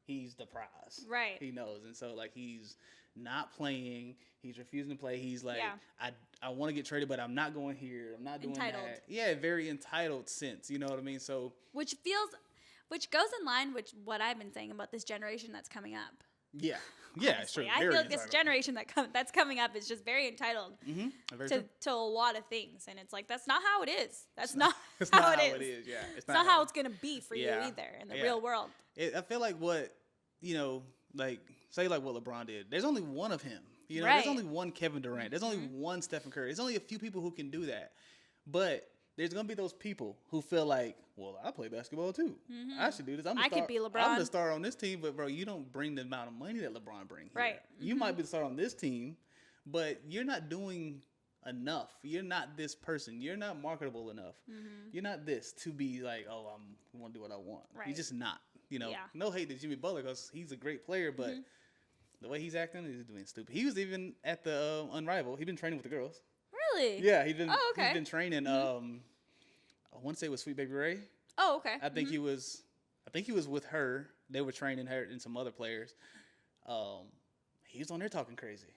he's the prize. Right. He knows. And so, like, he's not playing. He's refusing to play. He's like, I want to get traded, but I'm not going here. I'm not doing entitled. that. Yeah, very entitled sense. You know what I mean? So, which goes in line with what I've been saying about this generation that's coming up. Yeah, it's true. I feel like this generation that's coming up is just very entitled to a lot of things, and it's like that's not how it is. That's not how it is. Yeah, it's not how it's gonna be for you either in the real world. I feel like what like say like what LeBron did. There's only one of him. Right. There's only one Kevin Durant. There's only one Stephen Curry. There's only a few people who can do that, but there's gonna be those people who feel like, well, I play basketball too. I should do this. I could be LeBron. I'm the star on this team, but bro, you don't bring the amount of money that LeBron brings. Right. You might be the star on this team, but you're not doing enough. You're not this person. You're not marketable enough. You're not this to be like, I want to do what I want. Right. You're just not. No hate to Jimmy Butler because he's a great player, but the way he's acting, he's doing stupid. He was even at the Unrivaled. He's been training with the girls. Really? Yeah, he's been training. I want to say it was Sweet Baby Ray. Oh, okay. I think he was with her. They were training her and some other players. He was on there talking crazy.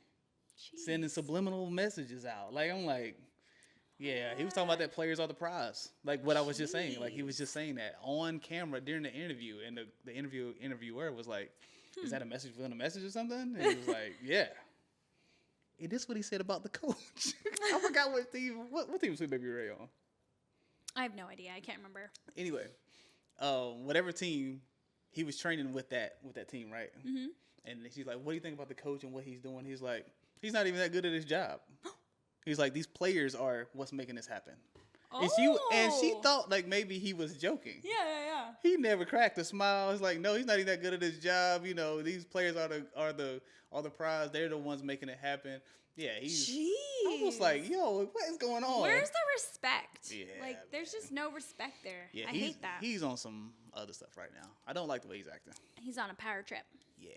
Jeez. Sending subliminal messages out. Like, I'm like, yeah, he was talking about that players are the prize. Like what I was just saying. Like he was just saying that on camera during the interview, and the interviewer was like, "Is that a message within a message or something?" And he was like, "Yeah." And this is what he said about the coach. I forgot what team was Sweet Baby Ray on. I have no idea. I can't remember. Anyway, whatever team he was training with that team, right? Mm-hmm. And she's like, "What do you think about the coach and what he's doing?" He's like, "He's not even that good at his job." He's like, "These players are what's making this happen." Oh. And she thought like maybe he was joking. Yeah. He never cracked a smile. He's like, "No, he's not even that good at his job. These players are the prize. They're the ones making it happen." Yeah, I was like, "Yo, what is going on? Where's the respect?" Yeah, like, there's just no respect there. Yeah, I hate that. He's on some other stuff right now. I don't like the way he's acting. He's on a power trip. Yeah.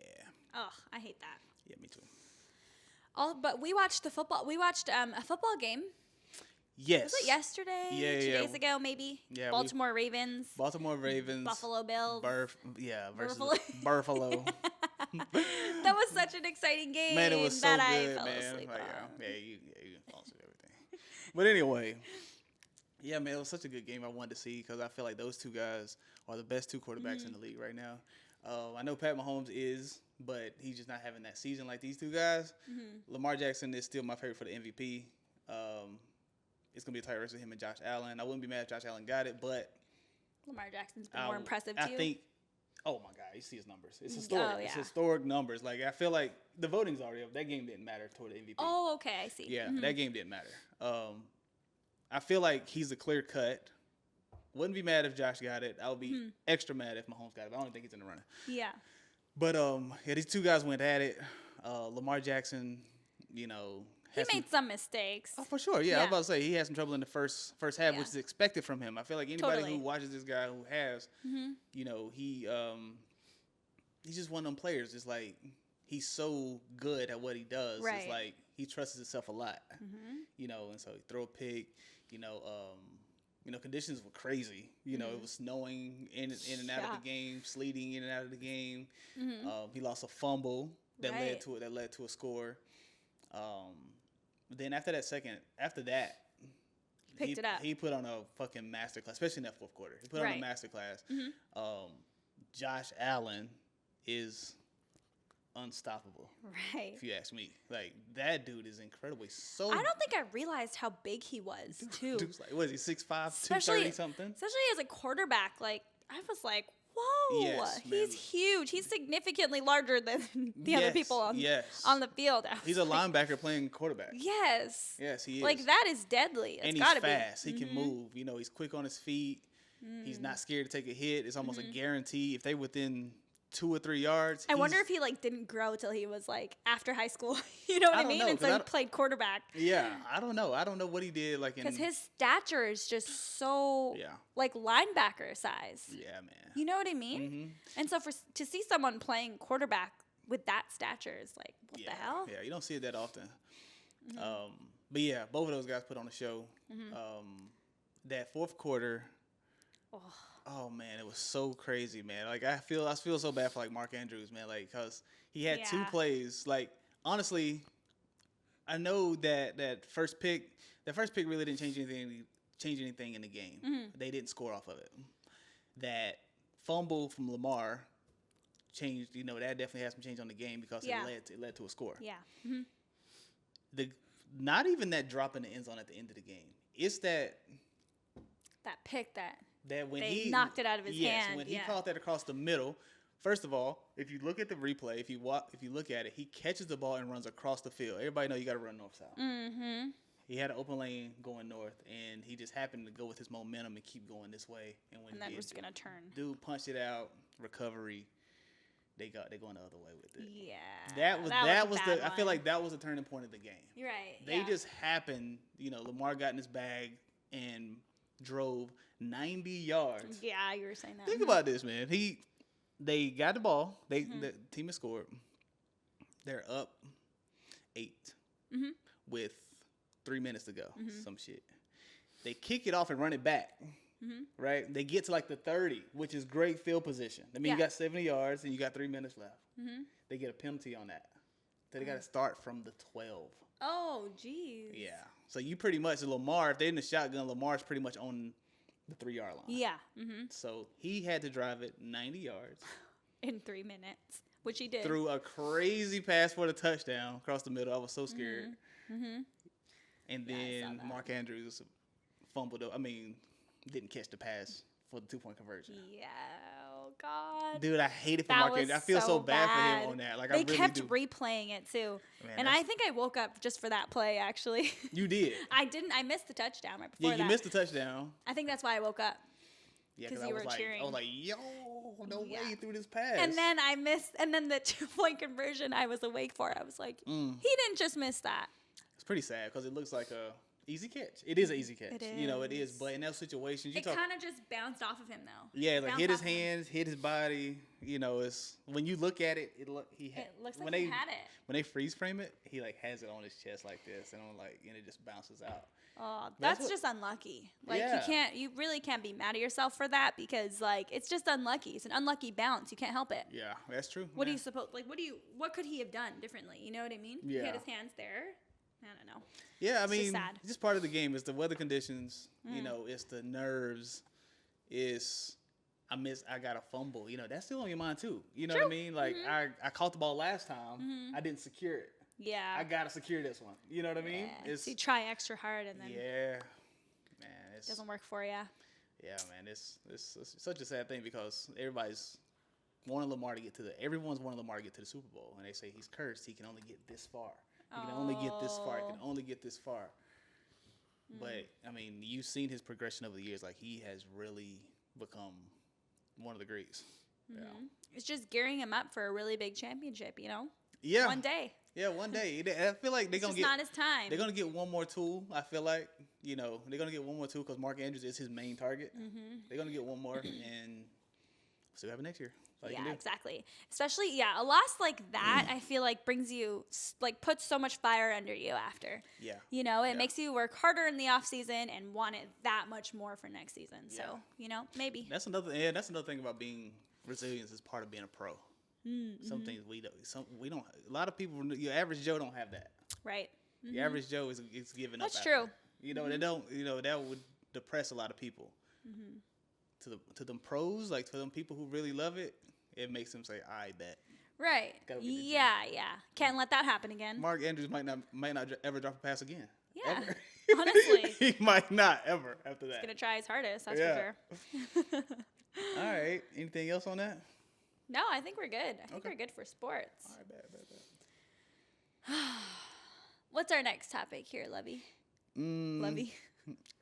Ugh, I hate that. Yeah, me too. But we watched a football game. Yes. Was it yesterday? Yeah, 2 days ago, maybe? Yeah. Baltimore Ravens. Buffalo Bills. Versus Buffalo. That was such an exciting game. Man, it was so that good, I fell man. asleep on. You fall asleep everything. But anyway, yeah, man, it was such a good game. I wanted to see because I feel like those two guys are the best two quarterbacks in the league right now. I know Pat Mahomes is, but he's just not having that season like these two guys. Lamar Jackson is still my favorite for the MVP. It's going to be a tight race with him and Josh Allen. I wouldn't be mad if Josh Allen got it, but Lamar Jackson's been more impressive to you? I think, oh my God, you see his numbers. It's historic. Oh, yeah. It's historic numbers. Like, I feel like the voting's already up. That game didn't matter toward the MVP. Oh, okay, I see. Yeah, that game didn't matter. I feel like he's a clear cut. Wouldn't be mad if Josh got it. I would be extra mad if Mahomes got it. But I don't think he's in the running. Yeah. But these two guys went at it. Lamar Jackson, he made some mistakes. Oh, for sure. Yeah, I was about to say he had some trouble in the first half, which is expected from him. I feel like anybody who watches this guy who has, he's just one of them players. It's like he's so good at what he does. Right. It's like he trusts himself a lot. And so he throw a pick. conditions were crazy. It was snowing in and out of the game, sleeting in and out of the game. He lost a fumble that led to a score. Then after that, picked it up. He put on a fucking masterclass, especially in that fourth quarter. He put on a masterclass. Josh Allen is unstoppable. Right. If you ask me. Like, that dude is incredible. I don't think I realized how big he was, too. Dude's like, what is he, 6'5", 230 something? Especially as a quarterback. Like, I was like, whoa. Yes, he's huge. He's significantly larger than the other people on the field. He's a linebacker playing quarterback. Yes. Yes, he is. Like, that is deadly. And he's fast. He can move. He's quick on his feet. He's not scared to take a hit. It's almost a guarantee. If they within 2 or 3 yards. I wonder if he didn't grow till he was after high school. You know what I mean? And so he played quarterback. Yeah, I don't know. I don't know what he did. Because his stature is just so linebacker size. Yeah, man. You know what I mean? Mm-hmm. And so to see someone playing quarterback with that stature is like, what the hell? Yeah, you don't see it that often. But yeah, both of those guys put on a show. That fourth quarter. Oh man, it was so crazy, man. Like I feel so bad for Mark Andrews, man. Cause he had 2 plays. Honestly, I know that first pick really didn't change anything in the game. They didn't score off of it. That fumble from Lamar changed. That definitely had some change on the game because it led to a score. Yeah. Not even that drop in the end zone at the end of the game. It's that pick that when he knocked it out of his hand. When he caught that across the middle. First of all, if you look at the replay, if you look at it, he catches the ball and runs across the field. Everybody know you got to run north-south. Mm-hmm. He had an open lane going north, and he just happened to go with his momentum and keep going this way. And that was gonna turn. Dude punched it out. Recovery. They're going the other way with it. Yeah. That was I feel like that was the turning point of the game. You're right. They just happened. Lamar got in his bag and drove 90 yards. Yeah, you were saying that. Think about this, man. They got the ball. The team has scored. They're up 8 with 3 minutes to go. Some shit. They kick it off and run it back. Right? They get to the 30, which is great field position. I mean, you got 70 yards and you got 3 minutes left. They get a penalty on that. So they got to start from the 12. Oh, geez. Yeah. So you pretty much, Lamar, if they're in the shotgun, Lamar's pretty much on the 3-yard line. Yeah. So he had to drive it 90 yards. In 3 minutes, which he did. Threw a crazy pass for the touchdown across the middle. I was so scared. And then Mark Andrews fumbled. Didn't catch the pass for the 2-point conversion. Yeah. Oh, God. Dude, I hate it for Mark Andrews. I feel so bad for him on that. They kept replaying it, too. Man, and I think I woke up just for that play, actually. You did? I missed the touchdown right before that. Yeah, you missed the touchdown. I think that's why I woke up. Yeah, because you were cheering. I was like, yo, no way he threw this pass. And then I missed, and then the 2-point conversion I was awake for. I was like, he didn't just miss that. It's pretty sad because it looks like a easy catch. It is an easy catch. It is. It is. But in those situations, it kind of just bounced off of him, though. Yeah, hit his hands, hit his body. It's when you look at it, it looks he had it. When they freeze frame it, he has it on his chest like this, and and it just bounces out. Oh, that's just unlucky. You really can't be mad at yourself for that because it's just unlucky. It's an unlucky bounce. You can't help it. Yeah, that's true. What do you suppose? What could he have done differently? You know what I mean? Yeah. He had his hands there. I don't know. Yeah, it's sad. Just part of the game. It's the weather conditions. It's the nerves. I got a fumble. That's still on your mind too. You know what I mean? I caught the ball last time. I didn't secure it. Yeah. I gotta secure this one. You know what I mean? So you try extra hard and then man, it doesn't work for you. Yeah, man, it's such a sad thing because everyone's wanting Lamar to get to the Super Bowl, and they say he's cursed. He can only get this far. He can only get this far. He can only get this far. But you've seen his progression over the years. He has really become one of the greats. Yeah. It's just gearing him up for a really big championship. Yeah. One day. Yeah, one day. I feel like they're gonna get. Not his time. They're gonna get one more tool. I feel like they're gonna get one more tool because Mark Andrews is his main target. They're gonna get one more, and see what happens next year. Yeah, exactly. Especially, a loss like that, I feel like brings you, like, puts so much fire under you after. Yeah. You know, it makes you work harder in the off season and want it that much more for next season. Yeah. So, you know, maybe. That's another thing about being resilience is part of being a pro. Some things we don't. A lot of people, your average Joe don't have that. Right. Your average Joe is giving up. That's true. You know, they don't. You know, that would depress a lot of people. To them pros, like to them people who really love it, it makes them say, "I bet." Right. Yeah. Can't let that happen again. Mark Andrews might not ever drop a pass again. Yeah. Ever. Honestly, he might not ever after that. He's gonna try his hardest. That's for sure. All right. Anything else on that? No, I think we're good. I think we're good for sports. All right, bet. What's our next topic here, Lovey? Lovey.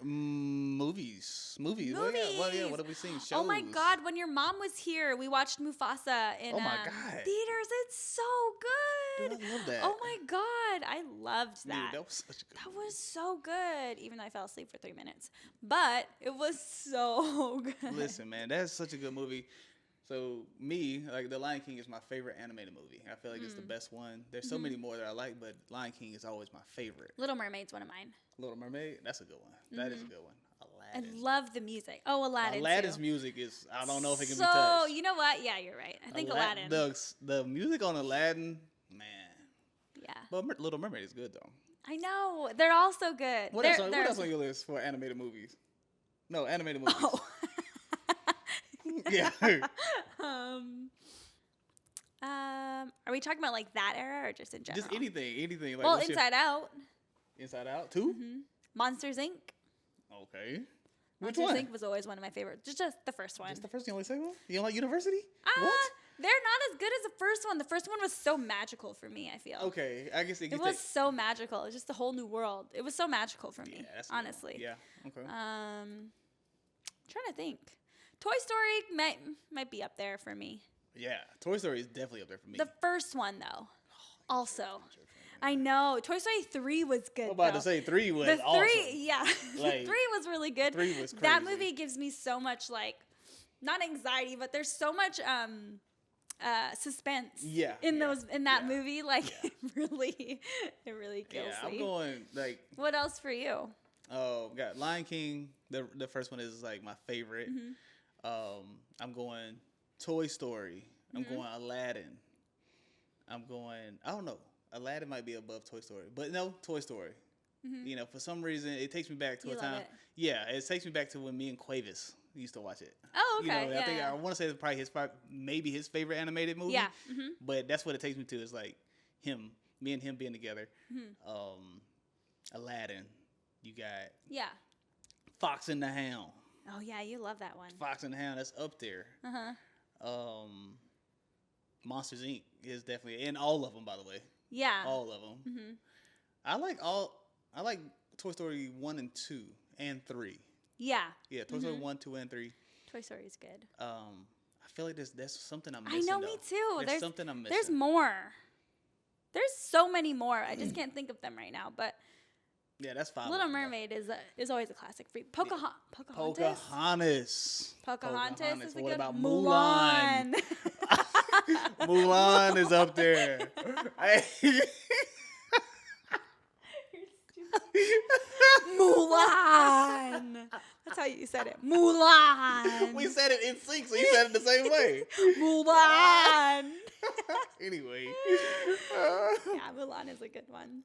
Movies. Well, yeah. What have we seen? Shows. Oh my God! When your mom was here, we watched Mufasa in theaters. It's so good. Dude, I love that. Oh my God, I loved that. Dude, that was such a good. That was so good. Even though I fell asleep for 3 minutes, but it was so good. Listen, man, that's such a good movie. So me, like The Lion King is my favorite animated movie. I feel like it's the best one. There's so many more that I like, but Lion King is always my favorite. Little Mermaid's one of mine. Little Mermaid, that's a good one. That is a good one. Aladdin. I love the music. Oh, Aladdin. Aladdin's music is, I don't know if it can be touched. So, touched. you know what? Yeah, you're right. I think Aladdin. The music on Aladdin, man. Yeah. But Little Mermaid is good though. I know. They're all so good. What else on your list for animated movies? No, animated movies. Oh. Yeah. Are we talking about like that era or just in general? Just anything. Like, well, Inside Out. Inside Out too. Monsters Inc. Okay. Which Monsters one? Inc. was always one of my favorites. Just the first one. Just the first. You only say one? You don't like University? What? They're not as good as the first one. The first one was so magical for me, I feel. Okay, I guess it was so magical. It was just a whole new world. It was so magical for me, honestly. Yeah. Okay. Trying to think. Toy Story might be up there for me. Yeah, Toy Story is definitely up there for me. The first one, though, also. I know. Toy Story 3 was good, I'm about to say 3 was awesome. 3 was really good. 3 was crazy. That movie gives me so much, like, not anxiety, but there's so much suspense in that movie. Like, it really kills me. I'm going, like... What else for you? Oh, got Lion King. The first one is, like, my favorite. I'm going Toy Story. I'm going Aladdin. I'm going... I don't know. Aladdin might be above Toy Story. But no, Toy Story. You know, for some reason, it takes me back to a time... Yeah, it takes me back to when me and Quavis used to watch it. Oh, okay. You know, I want to say it's probably maybe his favorite animated movie. Yeah. But that's what it takes me to is like me and him being together. Aladdin. You got Fox and the Hound. Oh yeah, you love that one. Fox and the Hound, that's up there. Monsters Inc. is definitely, and all of them, by the way. Yeah. All of them. I like Toy Story 1 and 2 and 3. Yeah. Yeah, Toy Story 1, 2, and 3. Toy Story is good. I feel like there's something I'm missing. I know, me too. There's something I'm missing. There's more. There's so many more. I just can't think of them right now, but yeah, that's fine. Little Mermaid is always a classic. Pocahontas. Pocahontas is a what good. About Mulan? Mulan is up there. Mulan. That's how you said it. Mulan. We said it in sync, so you said it the same way. Mulan. Anyway. Yeah, Mulan is a good one.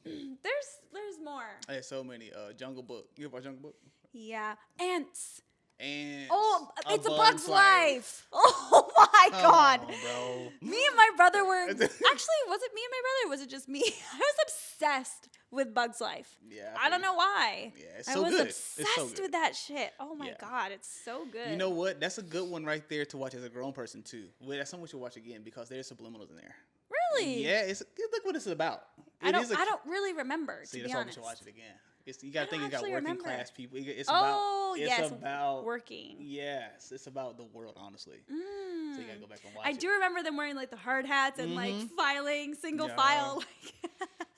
There's more. There's so many. Jungle Book. You ever watch Jungle Book? Yeah. Ants. Oh, it's a Bug's Life. Oh my God. Bro. Me and my brother were actually, was it me and my brother or was it just me? I was obsessed with Bug's Life. Yeah. I don't know why. Yeah, it's so good. I was obsessed with that shit. Oh my God, it's so good. You know what? That's a good one right there to watch as a grown person too. Well, that's something we should watch again because there's subliminals in there. Really? Yeah, look what it's about. I don't really remember. See, to that's be why honest. we should watch it again. You got to think you got working class people. It's about working. Yes, it's about the world, honestly. So you got to go back and watch it. I do remember them wearing like the hard hats and like filing single file.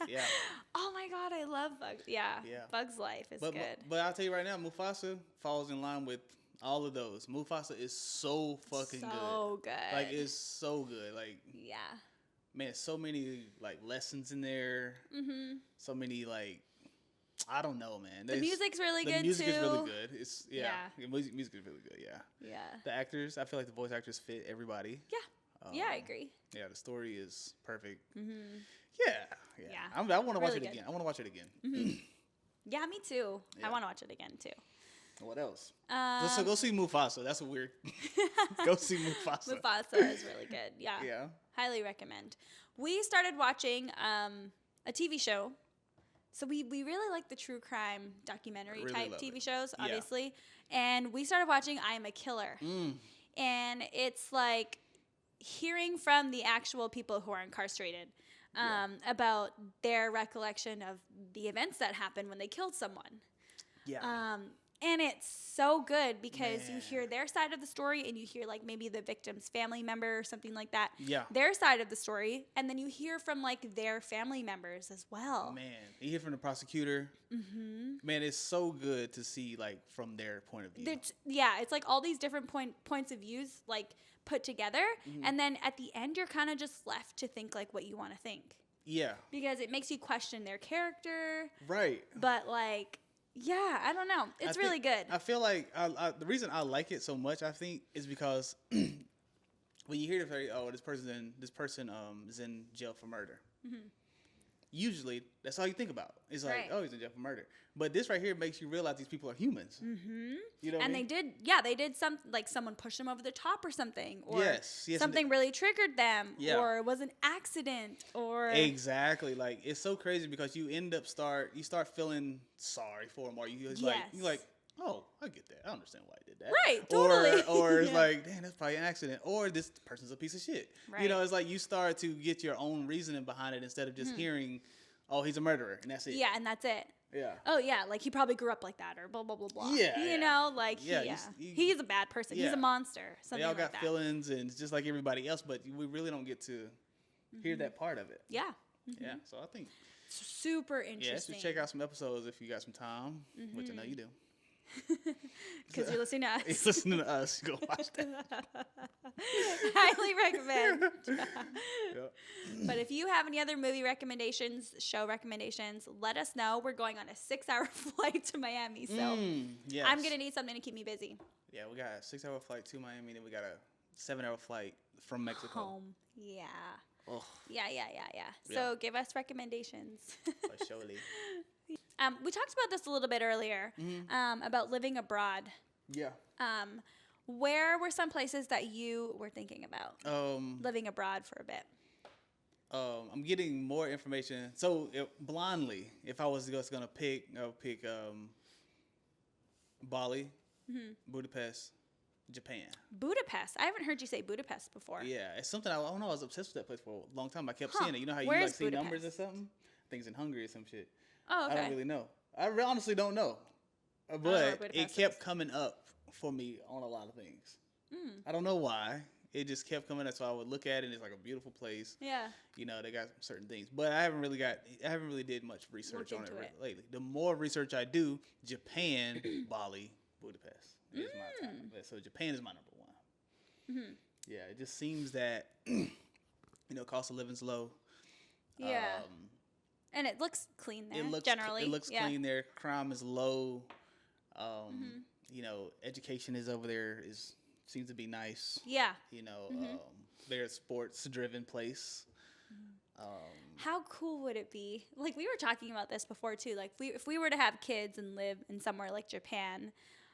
Yeah. Oh my God, I love Bugs. Yeah. Bugs Life is good. But I'll tell you right now, Mufasa falls in line with All of those. Mufasa is so fucking good. So good. Like, it's so good. Like, yeah. Man, so many, like, lessons in there. Mm-hmm. So many, like, I don't know, man. The music's really good, too. The music is really good. It's, The music is really good, yeah. Yeah. The actors, I feel like the voice actors fit everybody. Yeah. I agree. Yeah, the story is perfect. Mm-hmm. Yeah. I want to watch it again. I want to watch it again. Mm-hmm. Yeah, me too. Yeah. I want to watch it again, too. What else? So go see Mufasa. That's a weird. Go see Mufasa. Mufasa is really good. Yeah. Yeah. Highly recommend. We started watching a TV show. So we really like the true crime documentary type TV shows, obviously. Yeah. And we started watching I Am a Killer. And it's like hearing from the actual people who are incarcerated about their recollection of the events that happened when they killed someone. Yeah. And it's so good because you hear their side of the story and you hear like maybe the victim's family member or something like that. Yeah. Their side of the story. And then you hear from like their family members as well. Man, you hear from the prosecutor. Mm-hmm. Man, it's so good to see like from their point of view. It's like all these different points of views like put together. Mm-hmm. And then at the end, you're kind of just left to think like what you want to think. Yeah. Because it makes you question their character. Right. But like... Yeah, I don't know. It's really good. I feel like the reason I like it so much, I think, is because when you hear this person is in jail for murder. Mm-hmm. Usually, that's all you think about. It's like, oh, he's in jail for murder. But this right here makes you realize these people are humans. Mm-hmm. You know what I mean? They did something, like someone pushed them over the top or something. Or yes, something really triggered them. Yeah. Or it was an accident. Or exactly. Like, it's so crazy because you start feeling sorry for them. Or you're like, oh, I get that. I understand why I did that. Right, totally. Or it's like, damn, that's probably an accident. Or this person's a piece of shit. Right. You know, it's like you start to get your own reasoning behind it instead of just hearing, oh, he's a murderer, and that's it. Yeah, and that's it. Yeah. Oh, yeah, like he probably grew up like that or blah, blah, blah, blah. Yeah. You know, like, he's a bad person. Yeah. He's a monster. Something they all like got feelings and it's just like everybody else, but we really don't get to hear that part of it. Yeah. Mm-hmm. Yeah, so I think. Super interesting. Yeah, so check out some episodes if you got some time, which I know you do. Because you're listening to us. You're listening to us. Go watch that. Highly recommend. Yep. But if you have any other movie recommendations, show recommendations, let us know. We're going on a 6-hour flight to Miami, so yes. I'm going to need something to keep me busy. Yeah, we got a 6-hour flight to Miami, then we got a 7-hour flight from Mexico. Home. Yeah. Oh. Yeah. So give us recommendations. Surely. We talked about this a little bit earlier, about living abroad. Yeah. Where were some places that you were thinking about living abroad for a bit? I'm getting more information. So blindly, if I was just gonna pick, I would pick Bali, Budapest, Japan. Budapest. I haven't heard you say Budapest before. Yeah, it's something I don't know. I was obsessed with that place for a long time. I kept seeing it. You know how you Where like is see Budapest? numbers or something? Things in Hungary or some shit. Oh, okay. I don't really know. I honestly don't know. But it kept coming up for me on a lot of things. I don't know why. It just kept coming up, so I would look at it, and it's like a beautiful place. Yeah. You know, they got certain things. But I haven't really did much research on it lately. The more research I do, Japan, Bali, Budapest is my top. So Japan is my number one. Mm-hmm. Yeah, it just seems that, cost of living's low. Yeah. And it looks clean there, generally. It looks clean there. Crime is low. Education is over there seems to be nice. Yeah. They're a sports-driven place. How cool would it be? Like, we were talking about this before, too. Like, if we were to have kids and live in somewhere like Japan,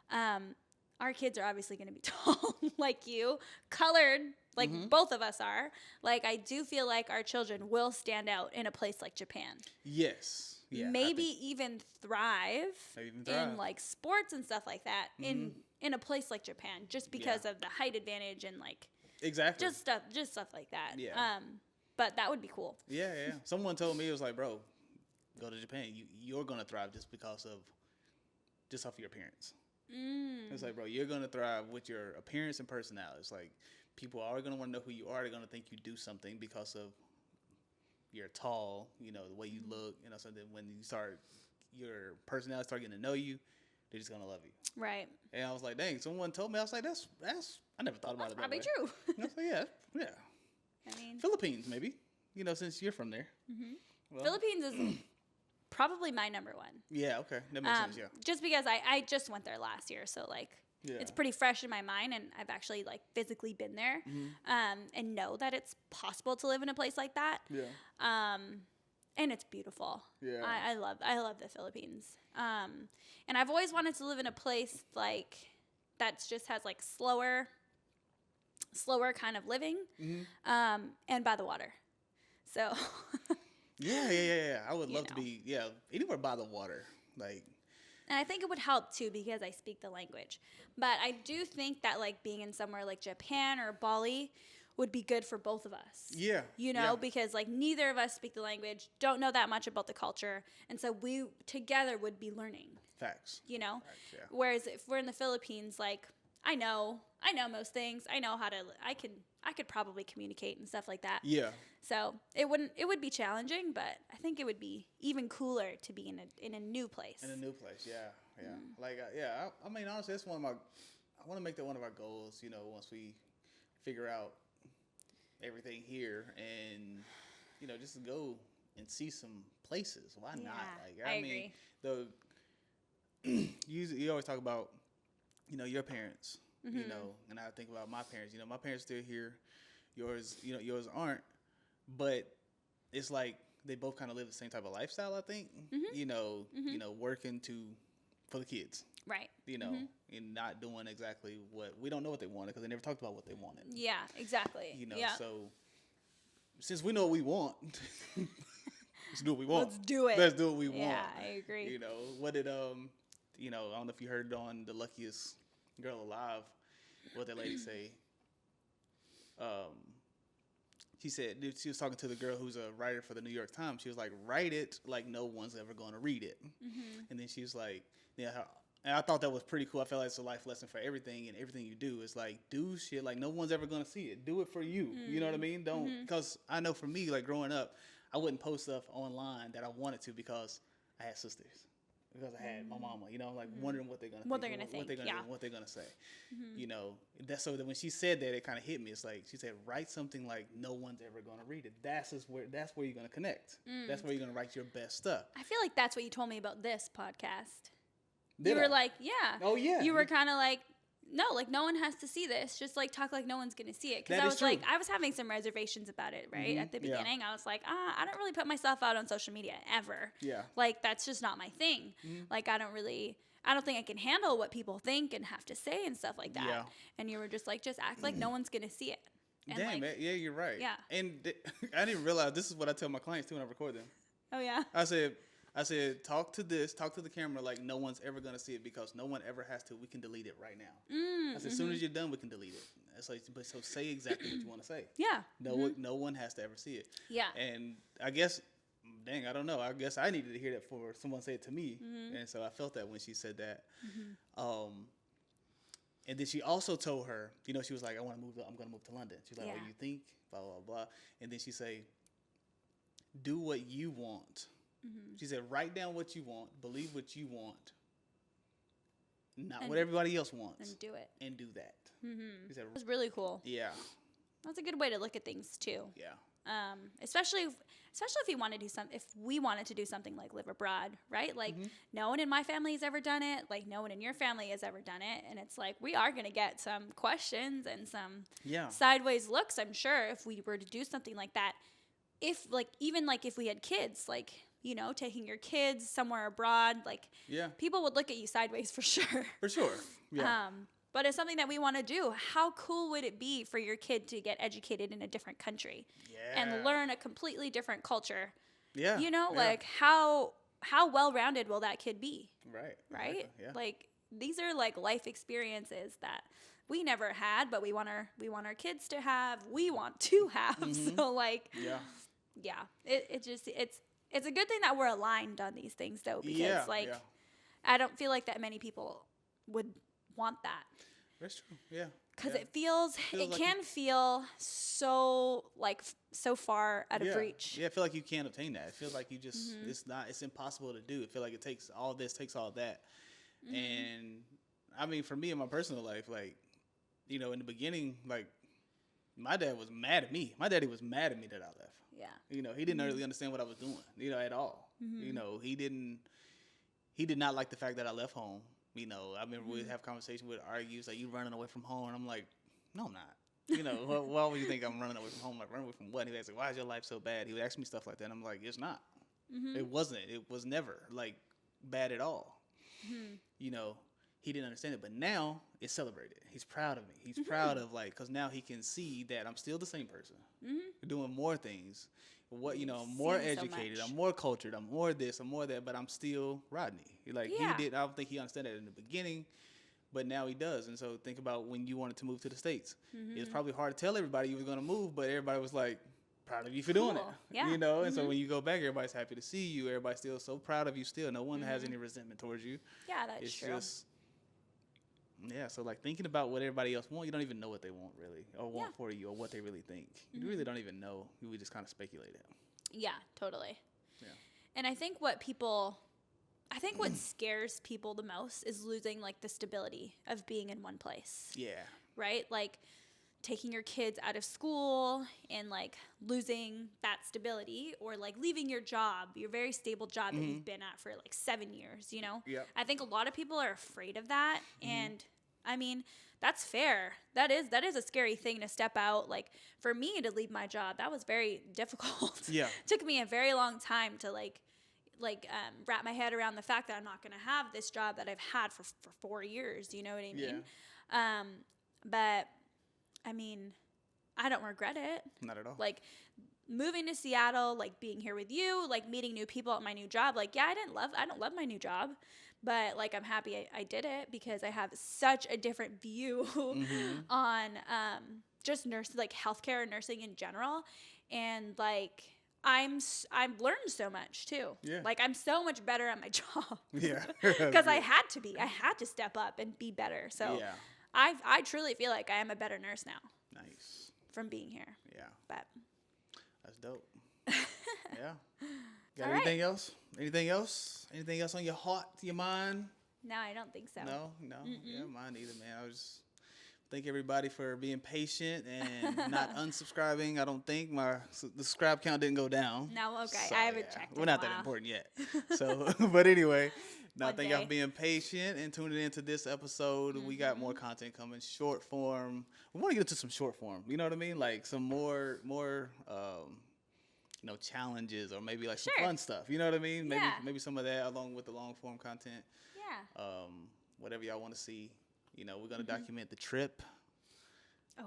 our kids are obviously going to be tall like you, colored like both of us are. Like, I do feel like our children will stand out in a place like Japan. Yes. Yeah, maybe even thrive in like sports and stuff like that in a place like Japan, just because of the height advantage and like just stuff like that. Yeah. But that would be cool. Yeah. Someone told me, it was like, bro, go to Japan. You're gonna thrive just off your appearance. It's like, bro, you're gonna thrive with your appearance and personality. It's like people are gonna want to know who you are. They're gonna think you do something because of you're tall, the way you look, so then when your personality start getting to know you, they're just gonna love you. Right. And I was like, dang, someone told me. I was like, that's I never thought about it that way. That's probably true. I was like, yeah. I mean, Philippines, maybe. Since you're from there. Well, Philippines is probably my number one. Yeah, okay. That makes sense, yeah. Just because I just went there last year, so like it's pretty fresh in my mind, and I've actually like physically been there, and know that it's possible to live in a place like that. Yeah. And it's beautiful. Yeah. I love the Philippines. And I've always wanted to live in a place like that just has like slower kind of living, and by the water. So. Yeah. I would love to be anywhere by the water, like. And I think it would help too because I speak the language. But I do think that like being in somewhere like Japan or Bali would be good for both of us. Yeah. Because like neither of us speak the language, don't know that much about the culture, and so we together would be learning. Facts. Facts, yeah. Whereas if we're in the Philippines, like I know most things. I know how to. I could probably communicate and stuff like that. Yeah. So it would be challenging, but I think it would be even cooler to be in a new place. In a new place, yeah. Like, I mean, honestly, that's I want to make that one of our goals. Once we figure out everything here, and just to go and see some places. Why not? Like, I mean, you always talk about your parents. And I think about my parents. My parents still here. Yours aren't. But it's like they both kind of live the same type of lifestyle, I think. Working for the kids. Right. And not doing exactly we don't know what they wanted because they never talked about what they wanted. Yeah, exactly. So since we know what we want, let's do what we want. Let's do it. Let's do what we want. Yeah, I agree. What did I don't know if you heard on The Luckiest Girl Alive, what that lady say. She said she was talking to the girl who's a writer for the New York Times. She was like, write it like no one's ever going to read it. And then she was like, and I thought that was pretty cool. I feel like it's a life lesson for everything, and everything you do is like, do shit like no one's ever going to see it. Do it for you. You know what I mean? Don't, because I know for me, like growing up, I wouldn't post stuff online that I wanted to because I had sisters. Because I had my mama, like wondering what they're gonna think, what they're gonna do, what they're gonna say, That's so that when she said that, it kind of hit me. It's like she said, write something like no one's ever gonna read it. That's where you're gonna connect. That's where you're gonna write your best stuff. I feel like that's what you told me about this podcast. You were like, yeah. Oh yeah. You were kind of like, no, like no one has to see this. Just like talk like no one's gonna see it. Because I was like, I was having some reservations about it, right? At the beginning, I was like, I don't really put myself out on social media ever. Yeah. Like that's just not my thing. Like I don't think I can handle what people think and have to say and stuff like that. Yeah. And you were just like, just act like no one's gonna see it. And damn, like, yeah, you're right. Yeah. And I didn't realize this is what I tell my clients too when I record them. Oh yeah. I said, talk to the camera like no one's ever going to see it because no one ever has to. We can delete it right now. I said, as soon as you're done, we can delete it. It's like, so say exactly what you want to say. Yeah. No one has to ever see it. Yeah. And I guess, I don't know. I guess I needed to hear that for someone to say it to me. And so I felt that when she said that. And then she also told her, she was like, I'm going to move to London. She's like, what do you think? Blah, blah, blah. And then she say, do what you want. She said, write down what you want, believe what you want, not what everybody else wants. And do it. And do that. She said, it was really cool. Yeah. That's a good way to look at things too. Yeah. Especially if you want to do if we wanted to do something like live abroad, right? Like no one in my family has ever done it. Like no one in your family has ever done it. And it's like, we are going to get some questions and some sideways looks, I'm sure, if we were to do something like that. If even if we had kids, taking your kids somewhere abroad, people would look at you sideways for sure. For sure. Yeah. But it's something that we want to do. How cool would it be for your kid to get educated in a different country and learn a completely different culture? Yeah. How well-rounded will that kid be? Right. Right? Exactly. Yeah. These are life experiences that we never had, but we want our kids to have. We want to have. So it's a good thing that we're aligned on these things though, because I don't feel like that many people would want that. That's true. Yeah. Because it can feel so so far out of reach. Yeah, I feel like you can't obtain that. It feels like you just it's impossible to do. I feel like it takes all this, takes all that. And I mean, for me in my personal life, like, you know, in the beginning, like, my dad was mad at me. My daddy was mad at me that I left. Yeah. You know, he didn't really understand what I was doing, you know, at all. You know, he did not like the fact that I left home. You know, I remember we'd have conversations, we'd argue, like, you running away from home? And I'm like, no, I'm not. You know, why would you think I'm running away from home? Like, running away from what? And he was like, why is your life so bad? He would ask me stuff like that. And I'm like, it's not. It wasn't. It was never, like, bad at all. You know, he didn't understand it. But now it's celebrated. He's proud of me. He's proud of, like, because now he can see that I'm still the same person. Doing more things. What, you know, I'm more educated. I'm more cultured. I'm more this. I'm more that. But I'm still Rodney. Like, I don't think he understood that in the beginning. But now he does. And so think about when you wanted to move to the States. It's probably hard to tell everybody you was going to move, but everybody was like, proud of you for doing it. Yeah. You know? And so when you go back, everybody's happy to see you. Everybody's still so proud of you still. No one has any resentment towards you. Yeah, that's true. It's just, so like thinking about what everybody else wants, you don't even know what they want really, or want for you, or what they really think. You really don't even know. We just kind of speculate it. Yeah, totally. Yeah. And I think what scares people the most is losing, like, the stability of being in one place. Yeah. Right? Like, taking your kids out of school and, like, losing that stability, or, like, leaving your job, your very stable job that you've been at for, like, 7 years, you know? Yeah. I think a lot of people are afraid of that. And, I mean, that's fair. That is a scary thing to step out. Like, for me to leave my job, that was very difficult. Yeah. Took me a very long time to, like wrap my head around the fact that I'm not going to have this job that I've had for 4 years. You know what I mean? Yeah. But I mean, I don't regret it. Not at all. Like, moving to Seattle, like, being here with you, like, meeting new people at my new job. Like, yeah, I don't love my new job, but, like, I'm happy I did it, because I have such a different view on just nursing, like, healthcare and nursing in general. And, like, I've learned so much too. Yeah. Like, I'm so much better at my job. Yeah. Because I had to be. I had to step up and be better. So yeah. I truly feel like I am a better nurse now. Nice. From being here. Yeah. But that's dope. Yeah. Got anything else? Anything else? Anything else on your heart, your mind? No, I don't think so. No. Yeah, mine either, man. I was thank everybody for being patient and not unsubscribing. I don't think the subscribe count didn't go down. No, okay. So, I haven't checked. We're not that important yet. So, but anyway, thank y'all for being patient and tuning into this episode. We got more content coming, short form. We want to get into some short form. You know what I mean? Like some more challenges, or maybe like some fun stuff. You know what I mean? Maybe some of that along with the long form content. Yeah. Whatever y'all want to see. You know, we're going to document the trip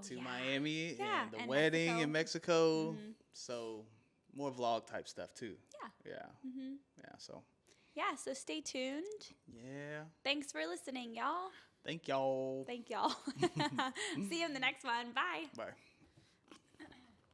to Miami and the wedding in Mexico. So more vlog type stuff too. Yeah. Yeah. So stay tuned. Yeah. Thanks for listening, y'all. Thank y'all. See you in the next one. Bye. Bye.